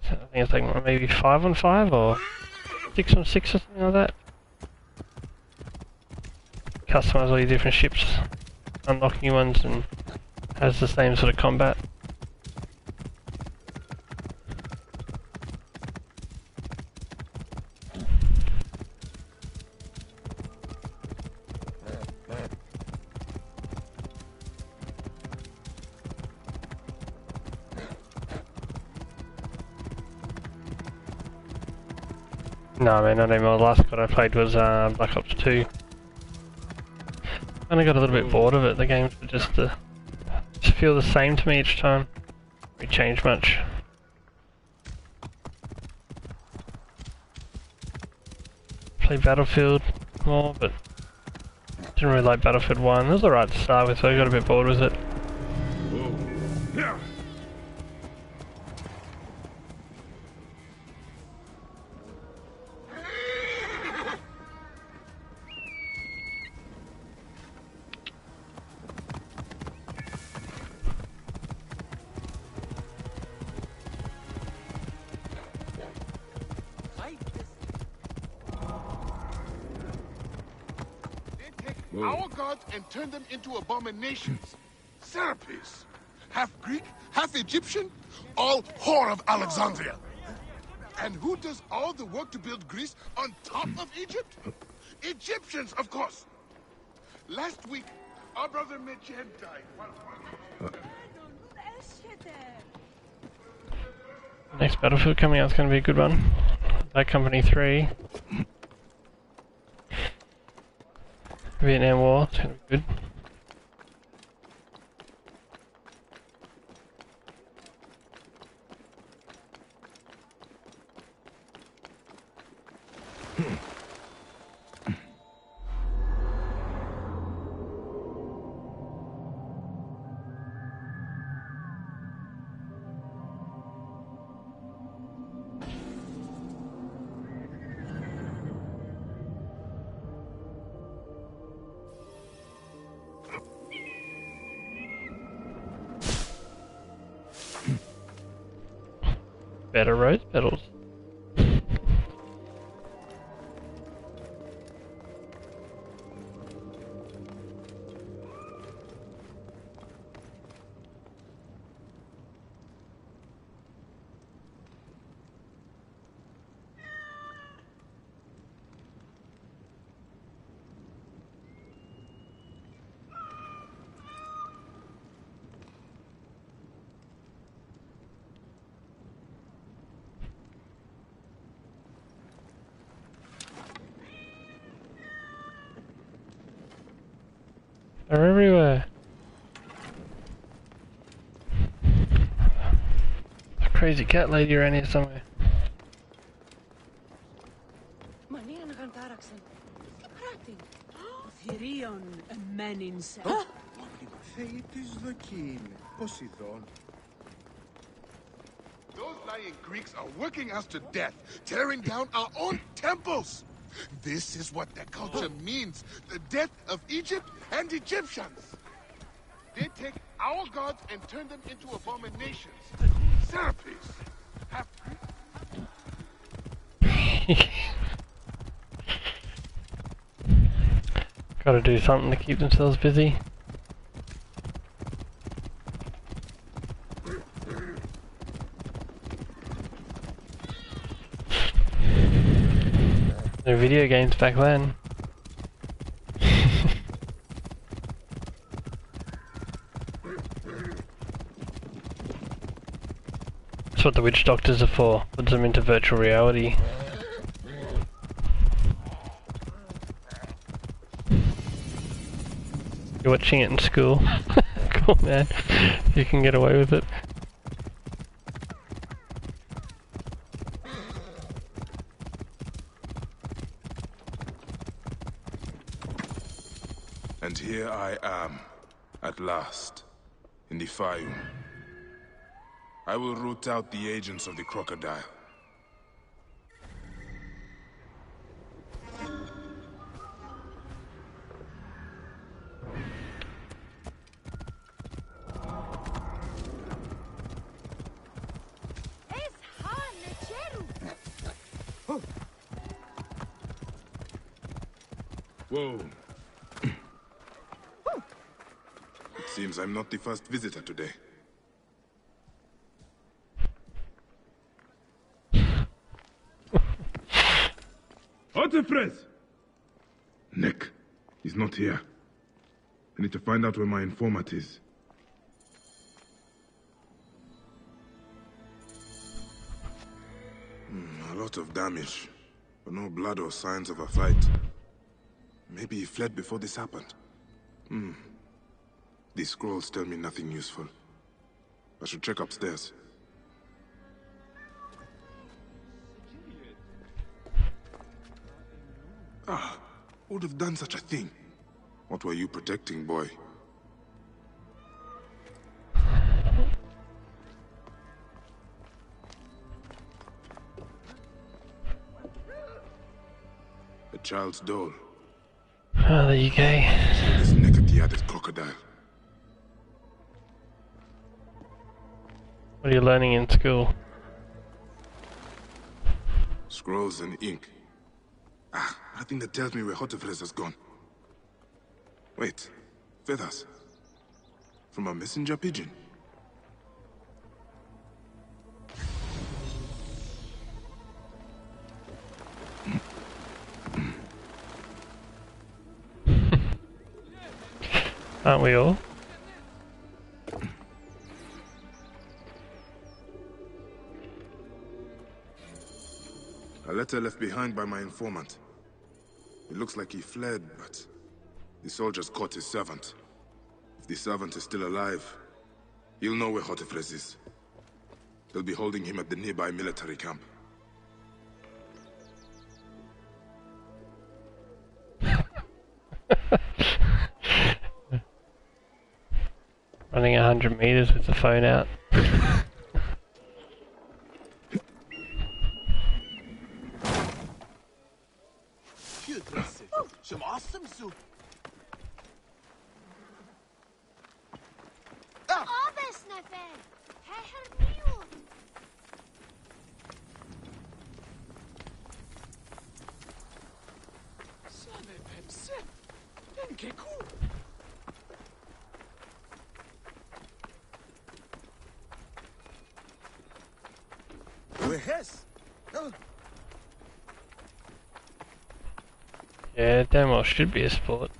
I think it's like maybe 5-on-5 or 6-on-6 or something like that. Customize all your different ships, unlock new ones, and has the same sort of combat. No man, not anymore. The last God I played was Black Ops 2. And I got a little bit bored of it. The games were just feel the same to me each time. It changed much. Played Battlefield more, but didn't really like Battlefield 1. It was alright to start with, so I got a bit bored with it. Our gods and turn them into abominations. Serapis. Half Greek, half Egyptian, all whore of Alexandria. And who does all the work to build Greece on top of Egypt? Egyptians, of course. Last week, our brother Medjed died. Next Battlefield coming out is going to be a good one. Bad Company 3. Vietnam War, it's going to be good. Better rose petals. They're everywhere. A crazy cat lady around here somewhere. Those lying Greeks are working us to death, tearing down our own temples. This is what their culture means, the death of Egypt and Egyptians. They take our gods and turn them into abominations. Serapis. Gotta do something to keep themselves busy. No video games back then. That's what the witch doctors are for. Put them into virtual reality. You're watching it in school. Cool, man. You can get away with it. And here I am, at last, in the Fayum. I will root out the agents of the crocodile. Whoa. It seems I'm not the first visitor today. Otefres! Nick, he's not here. I need to find out where my informant is. A lot of damage, but no blood or signs of a fight. Maybe he fled before this happened. These scrolls tell me nothing useful. I should check upstairs. Ah, who would have done such a thing? What were you protecting, boy? A child's doll. Oh, there you go. This naked crocodile. What are you learning in school? Scrolls and ink. Ah, nothing that tells me where Hotefres has gone. Wait, feathers. From a messenger pigeon. Aren't we all? A letter left behind by my informant. It looks like he fled, but the soldiers caught his servant. If the servant is still alive, he'll know where Hotefres is. They'll be holding him at the nearby military camp. Running 100 meters with the phone out. Yeah, damn well should be a sport.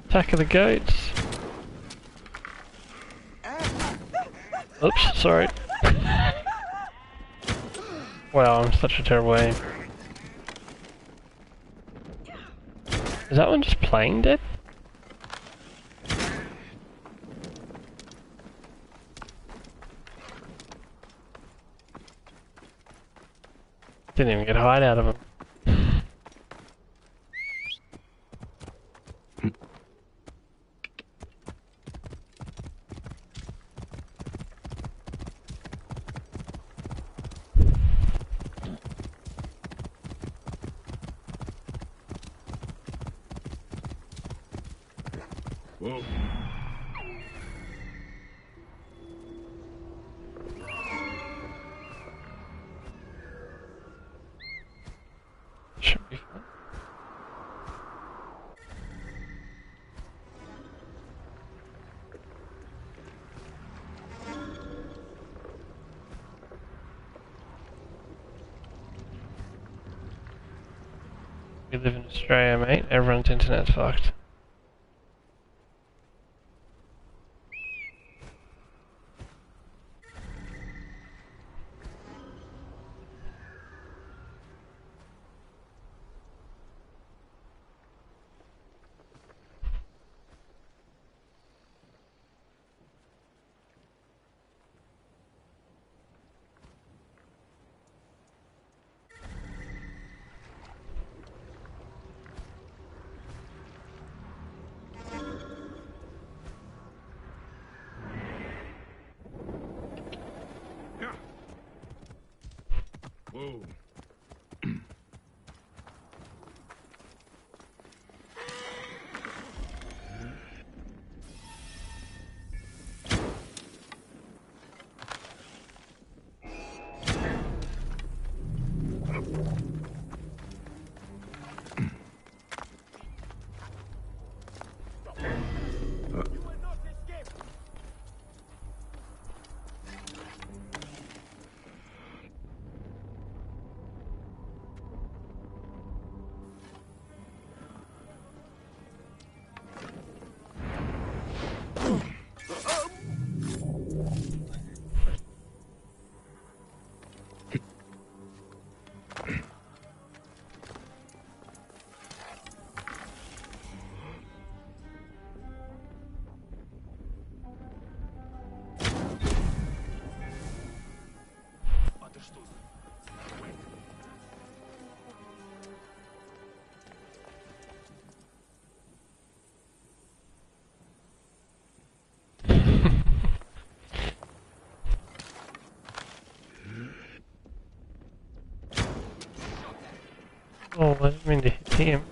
Attack of the goats. Oops, sorry. Wow, I'm such a terrible aim. Is that one just playing dead? Didn't even get a hide out of him. Whoa. Should be fine. We live in Australia, mate. Everyone's internet's fucked. Whoa. Oh, I didn't mean to hit him.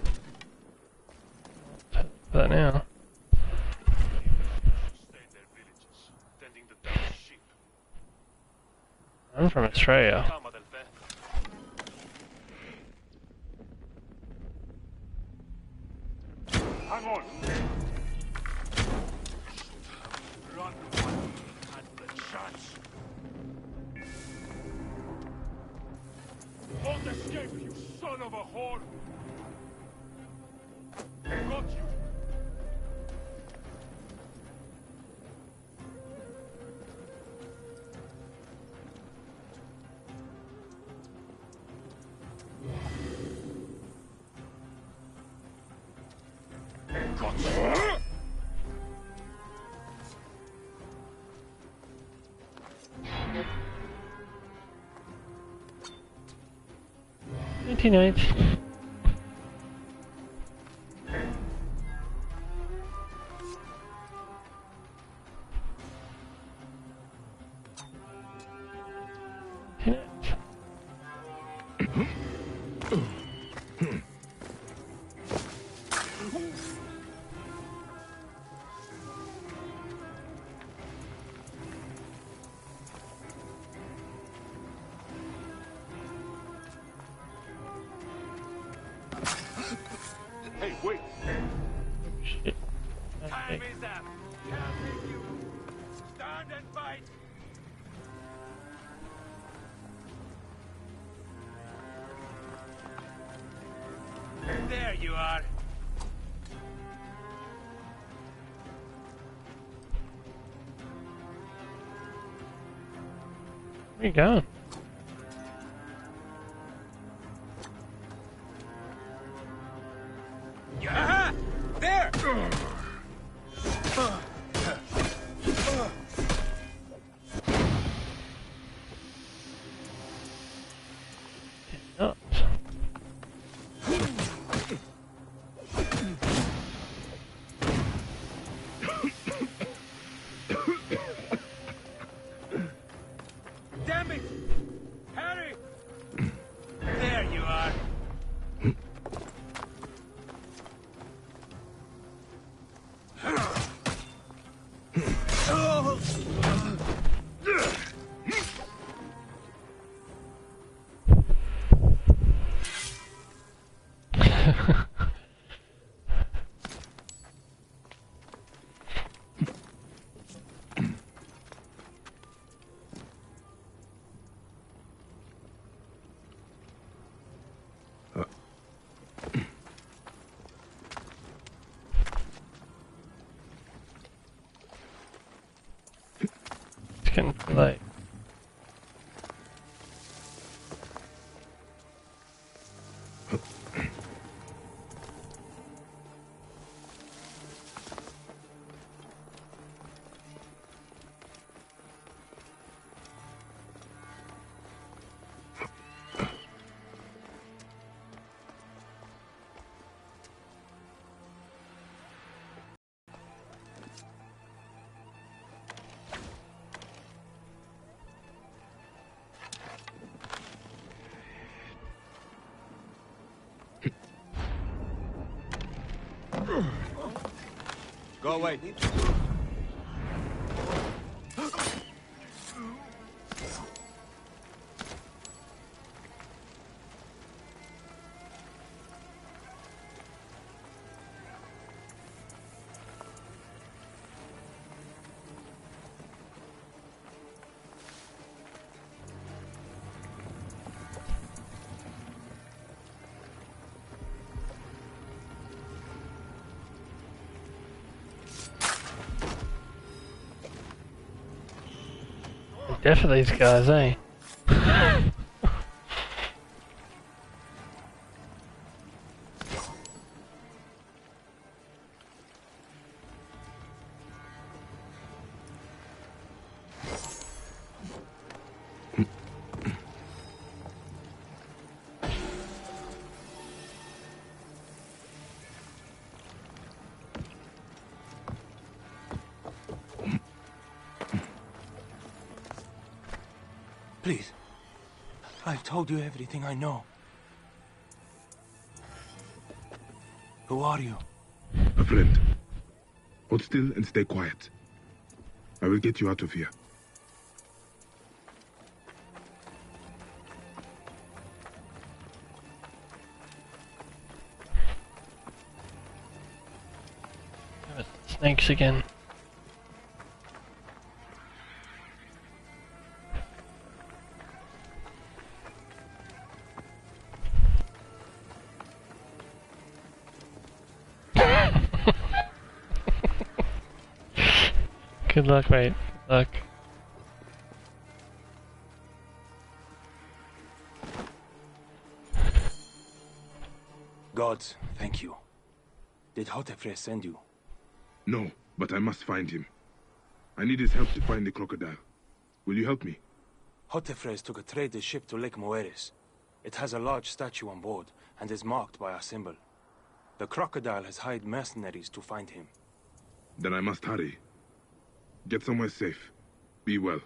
For that now. I'm from Australia. Hang on. Run one had the chance. Won't escape, you son of a whore! Got you! Got you! 99th. Hey, wait! Shit. Time is up! Can't leave you! Stand and fight! There you are! Where you going? Yeah! There! Nuts. Damn it! Harry! There you are! too late. Go away. Death of these guys, eh? Please. I've told you everything I know. Who are you? A friend. Hold still and stay quiet. I will get you out of here. Snakes again. Good luck, mate. Good luck. Gods, thank you. Did Hotefre send you? No, but I must find him. I need his help to find the crocodile. Will you help me? Hotefres took a trader's ship to Lake Moeris. It has a large statue on board and is marked by our symbol. The crocodile has hired mercenaries to find him. Then I must hurry. Get somewhere safe. Be well.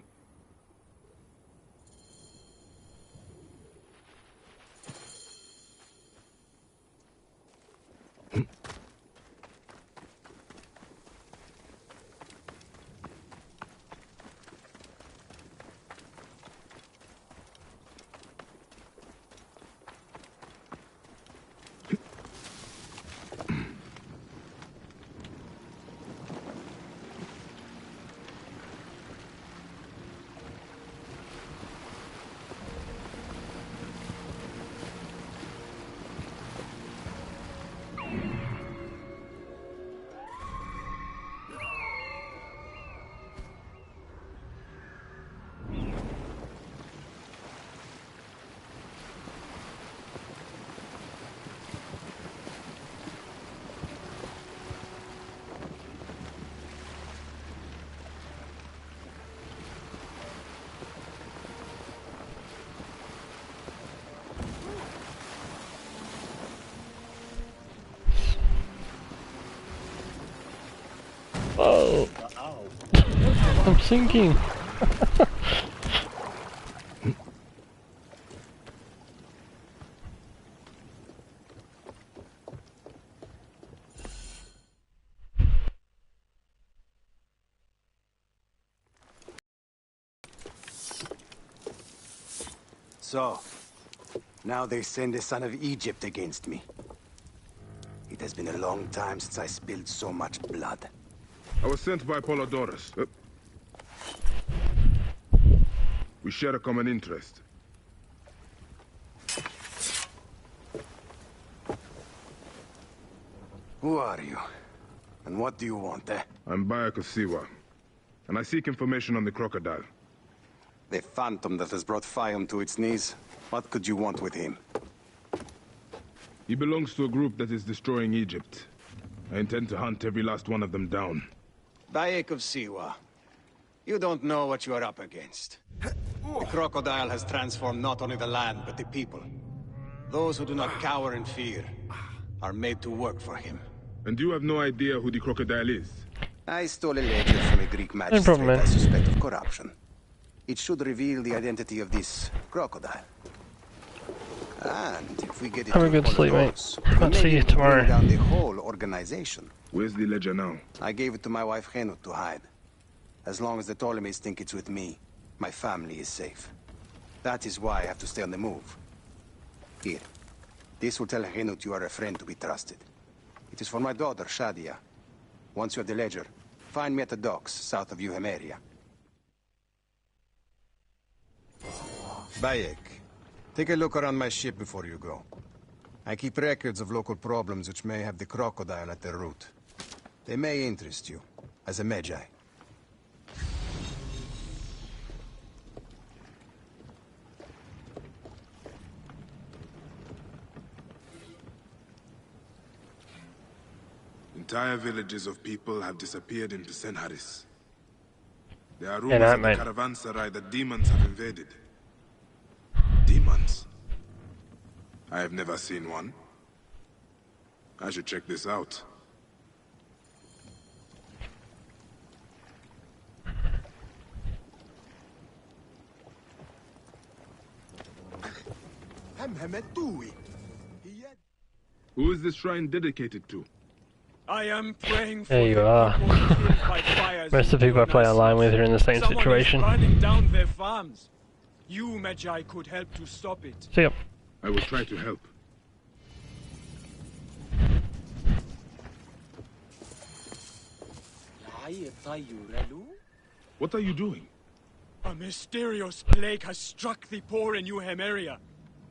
Whoa! I'm sinking! So, now they send the son of Egypt against me. It has been a long time since I spilled so much blood. I was sent by Polydorus. We share a common interest. Who are you? And what do you want, eh? I'm Bayek of Siwa, and I seek information on the crocodile. The phantom that has brought Fium to its knees. What could you want with him? He belongs to a group that is destroying Egypt. I intend to hunt every last one of them down. Bayek of Siwa, you don't know what you are up against. The crocodile has transformed not only the land, but the people. Those who do not cower in fear are made to work for him. And you have no idea who the crocodile is? I stole a ledger from a Greek magistrate I suspect of corruption. It should reveal the identity of this crocodile. And if we get it have a good sleep, mate. I'll see you tomorrow. Down the whole organization. Where's the ledger now? I gave it to my wife Henut to hide. As long as the Ptolemies think it's with me, my family is safe. That is why I have to stay on the move. Here. This will tell Henut you are a friend to be trusted. It is for my daughter, Shadia. Once you have the ledger, find me at the docks south of Euhemeria. Bayek, take a look around my ship before you go. I keep records of local problems which may have the crocodile at their root. They may interest you, as a Magi. Entire villages of people have disappeared into Senharis. There are rumors in the caravanserai that demons have invaded. Demons? I have never seen one. I should check this out. Who is this shrine dedicated to? I am praying for there you are. Most of the people I play online with are in the same situation. Burning down their farms. You, Magi, could help to stop it. See ya. I will try to help. What are you doing? A mysterious plague has struck the poor in Euhemeria.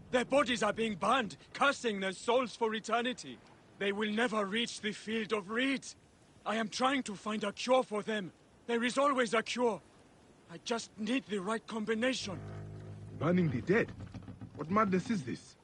Their bodies are being burned, cursing their souls for eternity. They will never reach the field of reeds. I am trying to find a cure for them. There is always a cure. I just need the right combination. Burning the dead? What madness is this?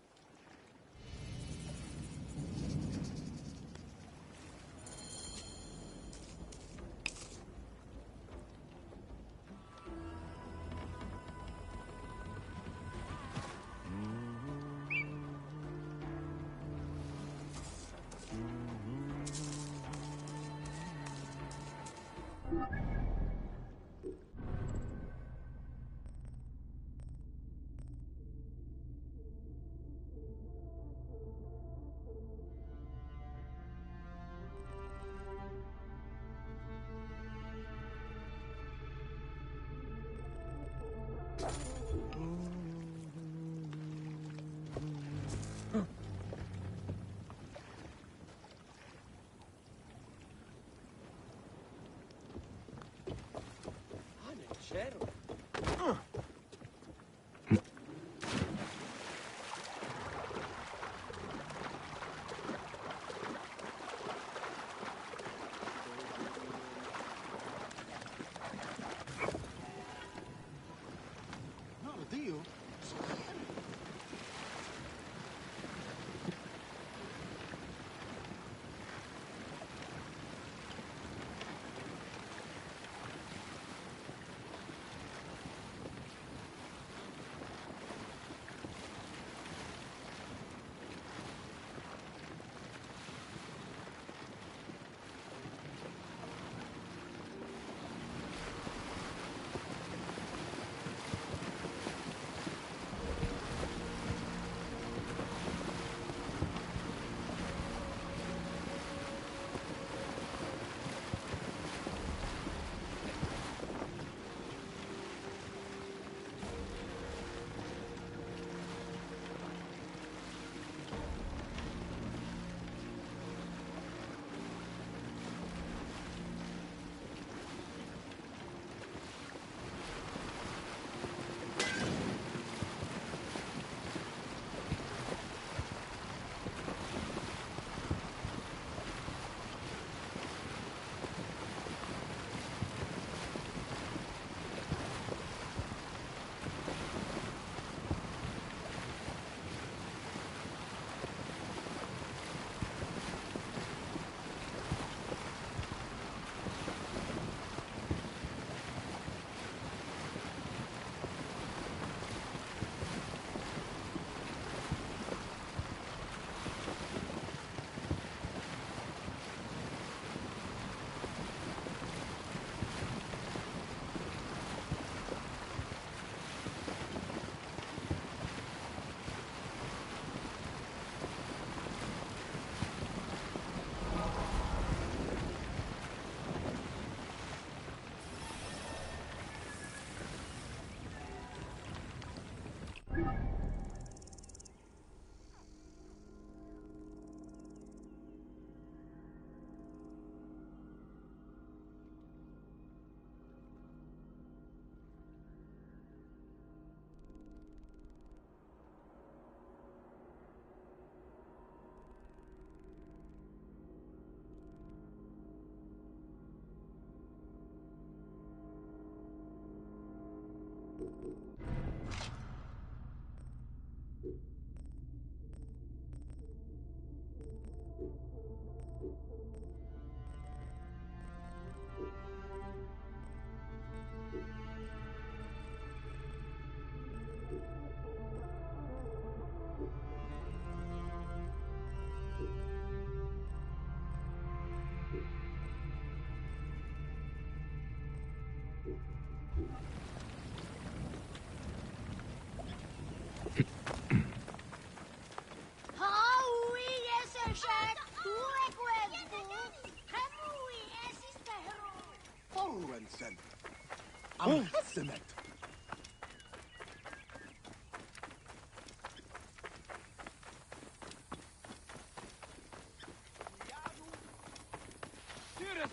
I'm hesitant.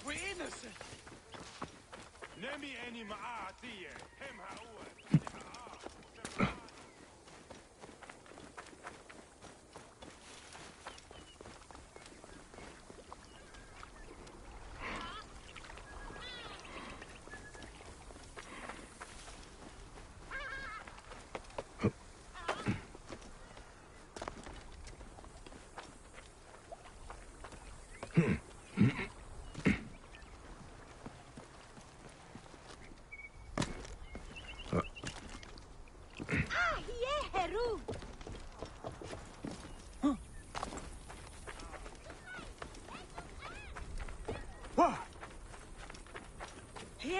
We're innocent.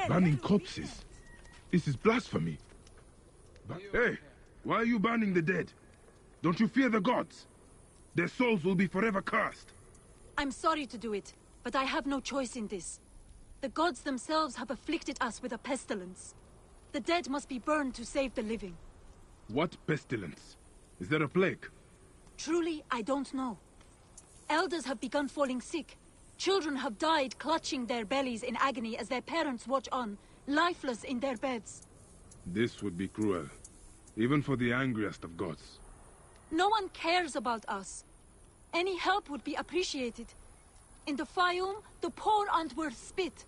Burning corpses? This is blasphemy. But hey, why are you burning the dead? Don't you fear the gods? Their souls will be forever cursed. I'm sorry to do it, but I have no choice in this. The gods themselves have afflicted us with a pestilence. The dead must be burned to save the living. What pestilence? Is there a plague? Truly, I don't know. Elders have begun falling sick. Children have died clutching their bellies in agony as their parents watch on, lifeless in their beds. This would be cruel, even for the angriest of gods. No one cares about us. Any help would be appreciated. In the Fayoum, the poor aren't worth spit.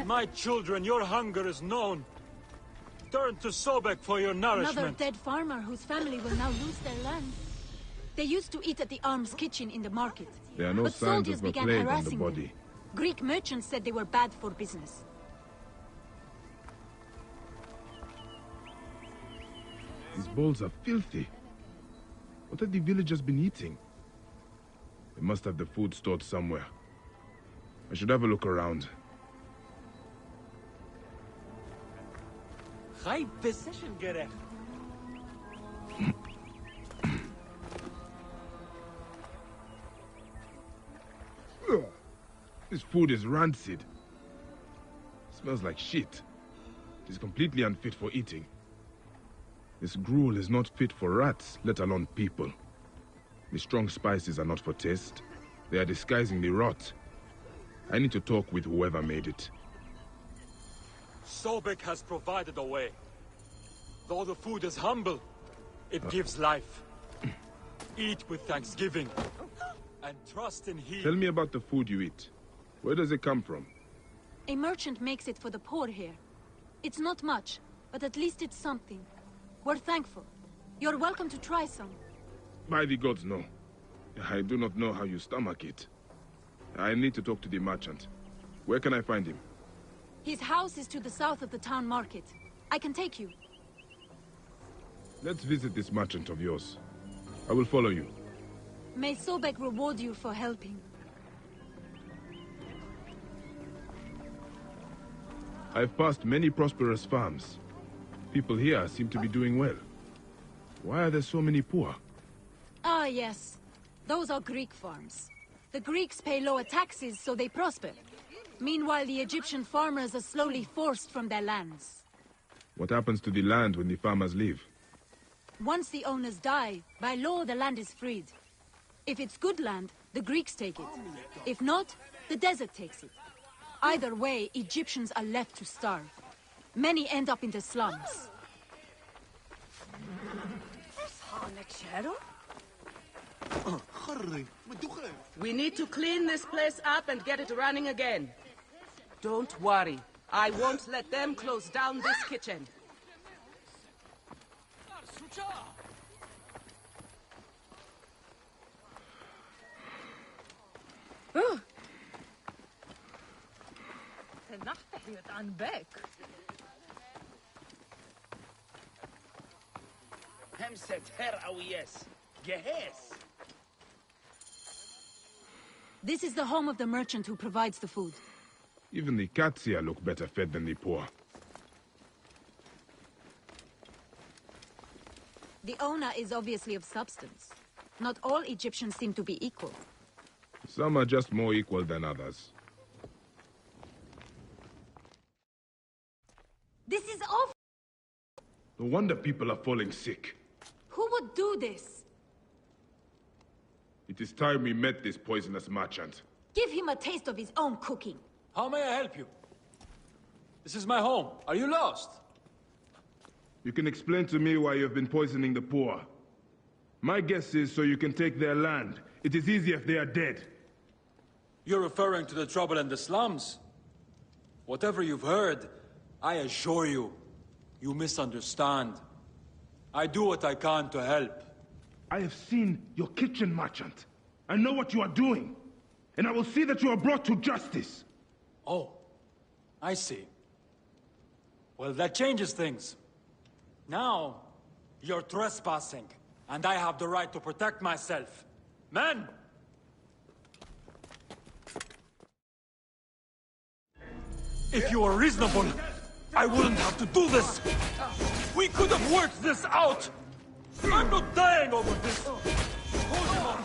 My children, your hunger is known. Turn to Sobek for your nourishment. Another dead farmer whose family will now lose their land. They used to eat at the arms kitchen in the market. There are no but signs soldiers of a began plague on the harassing body. them. Greek merchants said they were bad for business. These bowls are filthy. What have the villagers been eating? They must have the food stored somewhere. I should have a look around. Ugh. This food is rancid. Smells like shit. It is completely unfit for eating. This gruel is not fit for rats, let alone people. The strong spices are not for taste. They are disguising the rot. I need to talk with whoever made it. Sobek has provided a way. Though the food is humble, it gives life. Eat with thanksgiving, and trust in He. Tell me about the food you eat. Where does it come from? A merchant makes it for the poor here. It's not much, but at least it's something. We're thankful. You're welcome to try some. By the gods, no. I do not know how you stomach it. I need to talk to the merchant. Where can I find him? His house is to the south of the town market. I can take you. Let's visit this merchant of yours. I will follow you. May Sobek reward you for helping. I've passed many prosperous farms. People here seem to be doing well. Why are there so many poor? Ah, yes. Those are Greek farms. The Greeks pay lower taxes, so they prosper. Meanwhile, the Egyptian farmers are slowly forced from their lands. What happens to the land when the farmers leave? Once the owners die, by law the land is freed. If it's good land, the Greeks take it. If not, the desert takes it. Either way, Egyptians are left to starve. Many end up in the slums. We need to clean this place up and get it running again. Don't worry. I won't let them close down this kitchen. This is the home of the merchant who provides the food. Even the cats here look better fed than the poor. The owner is obviously of substance. Not all Egyptians seem to be equal. Some are just more equal than others. This is awful! No wonder people are falling sick. Who would do this? It is time we met this poisonous merchant. Give him a taste of his own cooking. How may I help you? This is my home. Are you lost? You can explain to me why you've been poisoning the poor. My guess is so you can take their land. It is easier if they are dead. You're referring to the trouble in the slums? Whatever you've heard, I assure you, you misunderstand. I do what I can to help. I have seen your kitchen, merchant. I know what you are doing. And I will see that you are brought to justice. Oh, I see. Well, that changes things. Now, you're trespassing, and I have the right to protect myself. Men! If you were reasonable, I wouldn't have to do this. We could have worked this out. I'm not dying over this. Hold him on.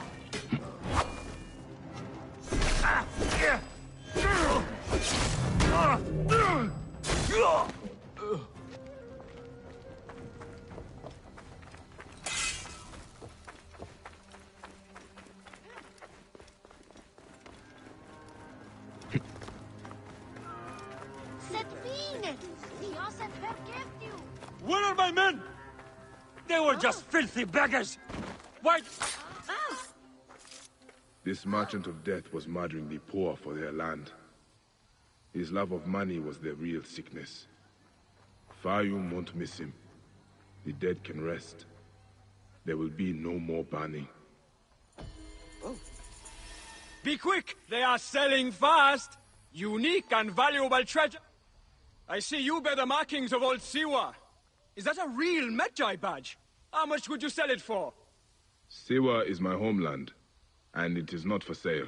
Where are my men? They were just filthy beggars. Why? This merchant of death was murdering the poor for their land. His love of money was their real sickness. Fayum won't miss him. The dead can rest. There will be no more burning. Be quick! They are selling fast! Unique and valuable treasure! I see you bear the markings of old Siwa. Is that a real Medjay badge? How much would you sell it for? Siwa is my homeland, and it is not for sale.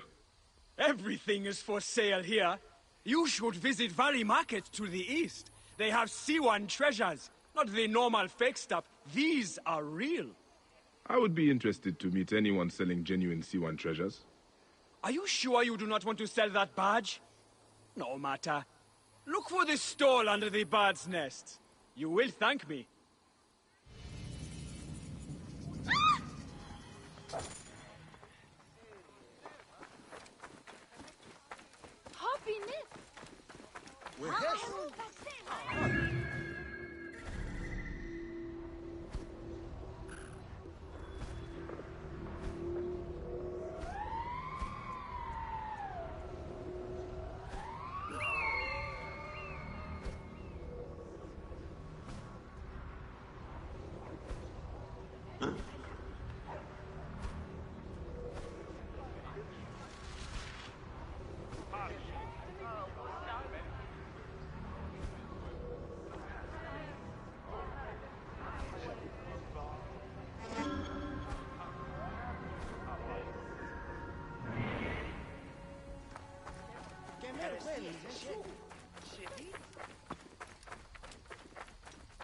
Everything is for sale here. You should visit Valley Market to the east. They have Siwan treasures, not the normal fake stuff. These are real. I would be interested to meet anyone selling genuine Siwan treasures. Are you sure you do not want to sell that badge? No matter. Look for the stall under the bird's nest. You will thank me. Hop in it.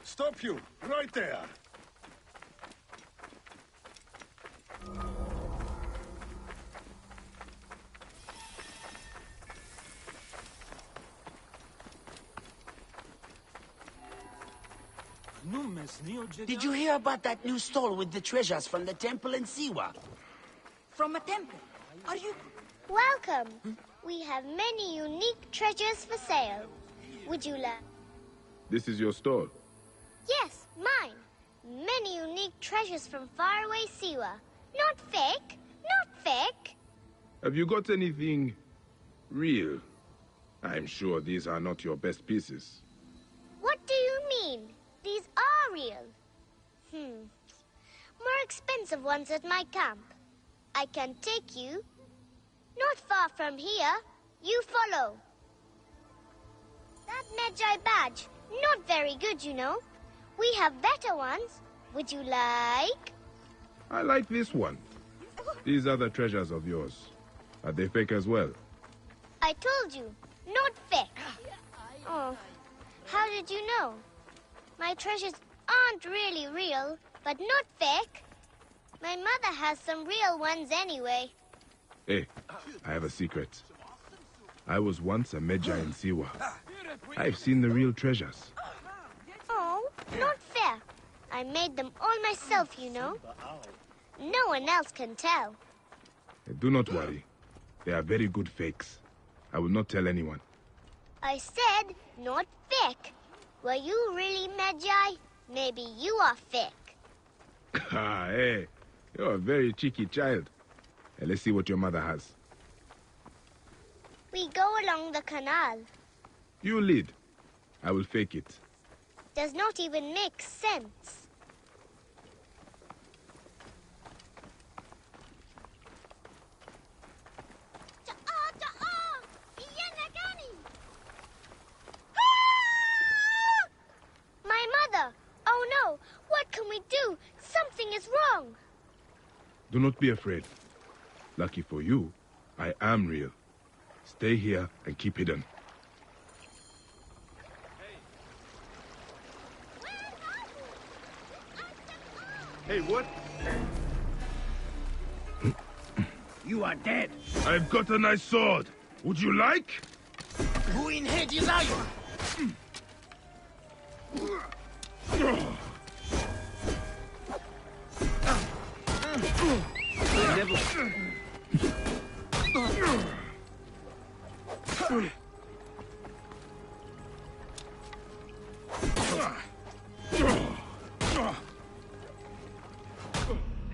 Stop you, right there. Did you hear about that new stall with the treasures from the temple in Siwa? From a temple? Are you... Welcome. We have many unique treasures for sale. Would you like... This is your store? Yes, mine. Many unique treasures from faraway Siwa. Not fake. Not fake. Have you got anything real? I'm sure these are not your best pieces. What do you mean? These are real. More expensive ones at my camp. I can take you. Not far from here. You follow. That Medjay badge. Not very good, you know. We have better ones. Would you like? I like this one. These are the treasures of yours. Are they fake as well? I told you, not fake. Oh, how did you know? My treasures aren't really real, but not fake. My mother has some real ones anyway. Hey, I have a secret. I was once a Magi in Siwa. I've seen the real treasures. Oh, not fair. I made them all myself, you know. No one else can tell. Do not worry. They are very good fakes. I will not tell anyone. I said not fake. Were you really Magi? Maybe you are fake. Ah, hey, you're a very cheeky child. Let's see what your mother has. We go along the canal. You lead. I will fake it. Does not even make sense. My mother! Oh no! What can we do? Something is wrong! Do not be afraid. Lucky for you, I am real. Stay here and keep hidden. Hey, what? You are dead. I've got a nice sword. Would you like? Who in Hades are you? The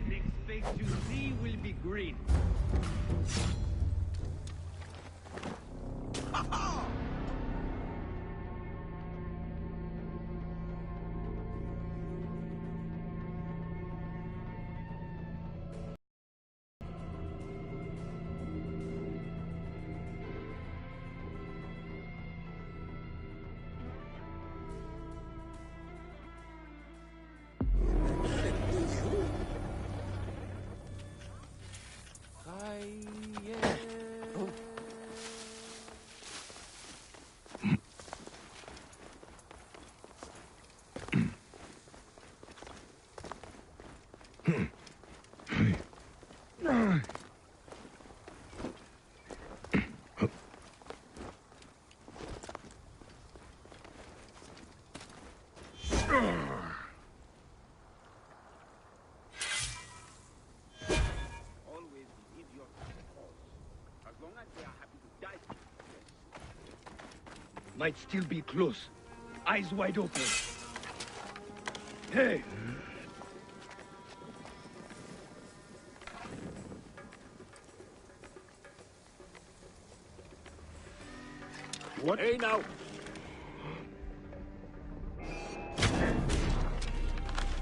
next face you see will be green. Might still be close. Eyes wide open. Hey! What? Hey, now!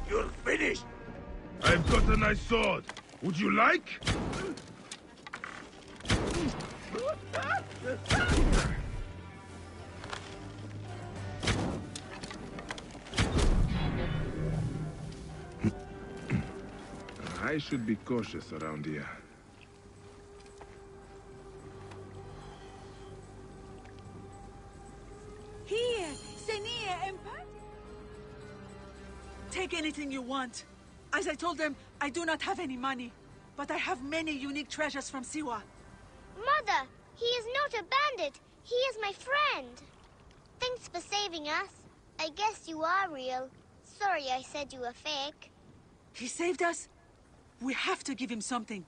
You're finished! I've got a nice sword. Would you like? I should be cautious around here. Here, Senia and take anything you want. As I told them, I do not have any money, but I have many unique treasures from Siwa. Mother, he is not a bandit. He is my friend. Thanks for saving us. I guess you are real. Sorry I said you were fake. He saved us? We have to give him something.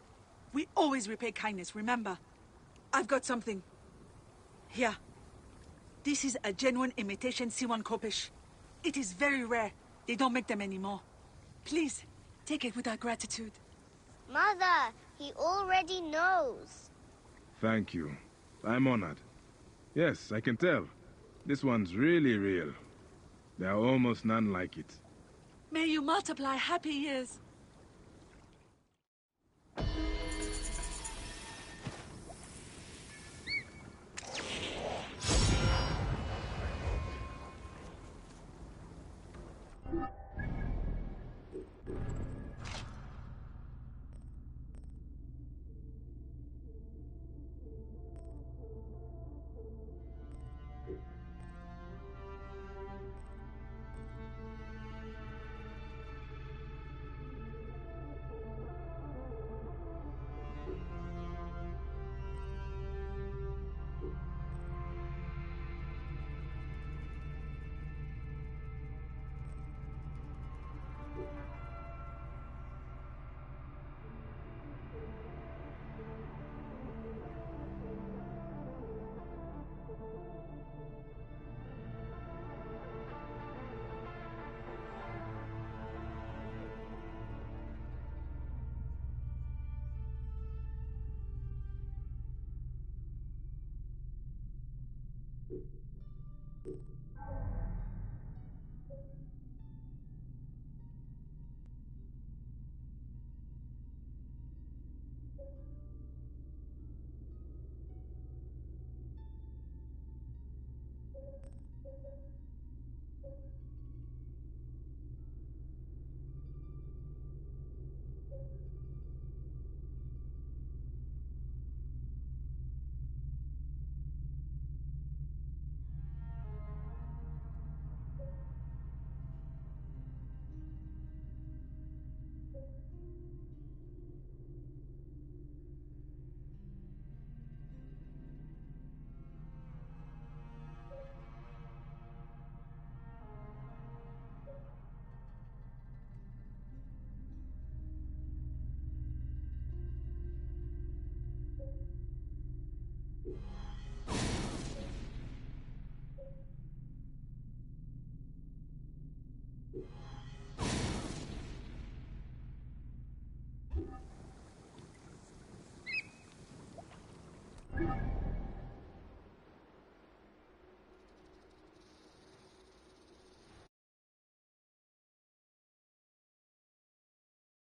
We always repay kindness, remember? I've got something. Here. This is a genuine imitation Siwan Kopish. It is very rare. They don't make them anymore. Please, take it with our gratitude. Mother, he already knows. Thank you. I'm honored. Yes, I can tell. This one's really real. There are almost none like it. May you multiply happy years.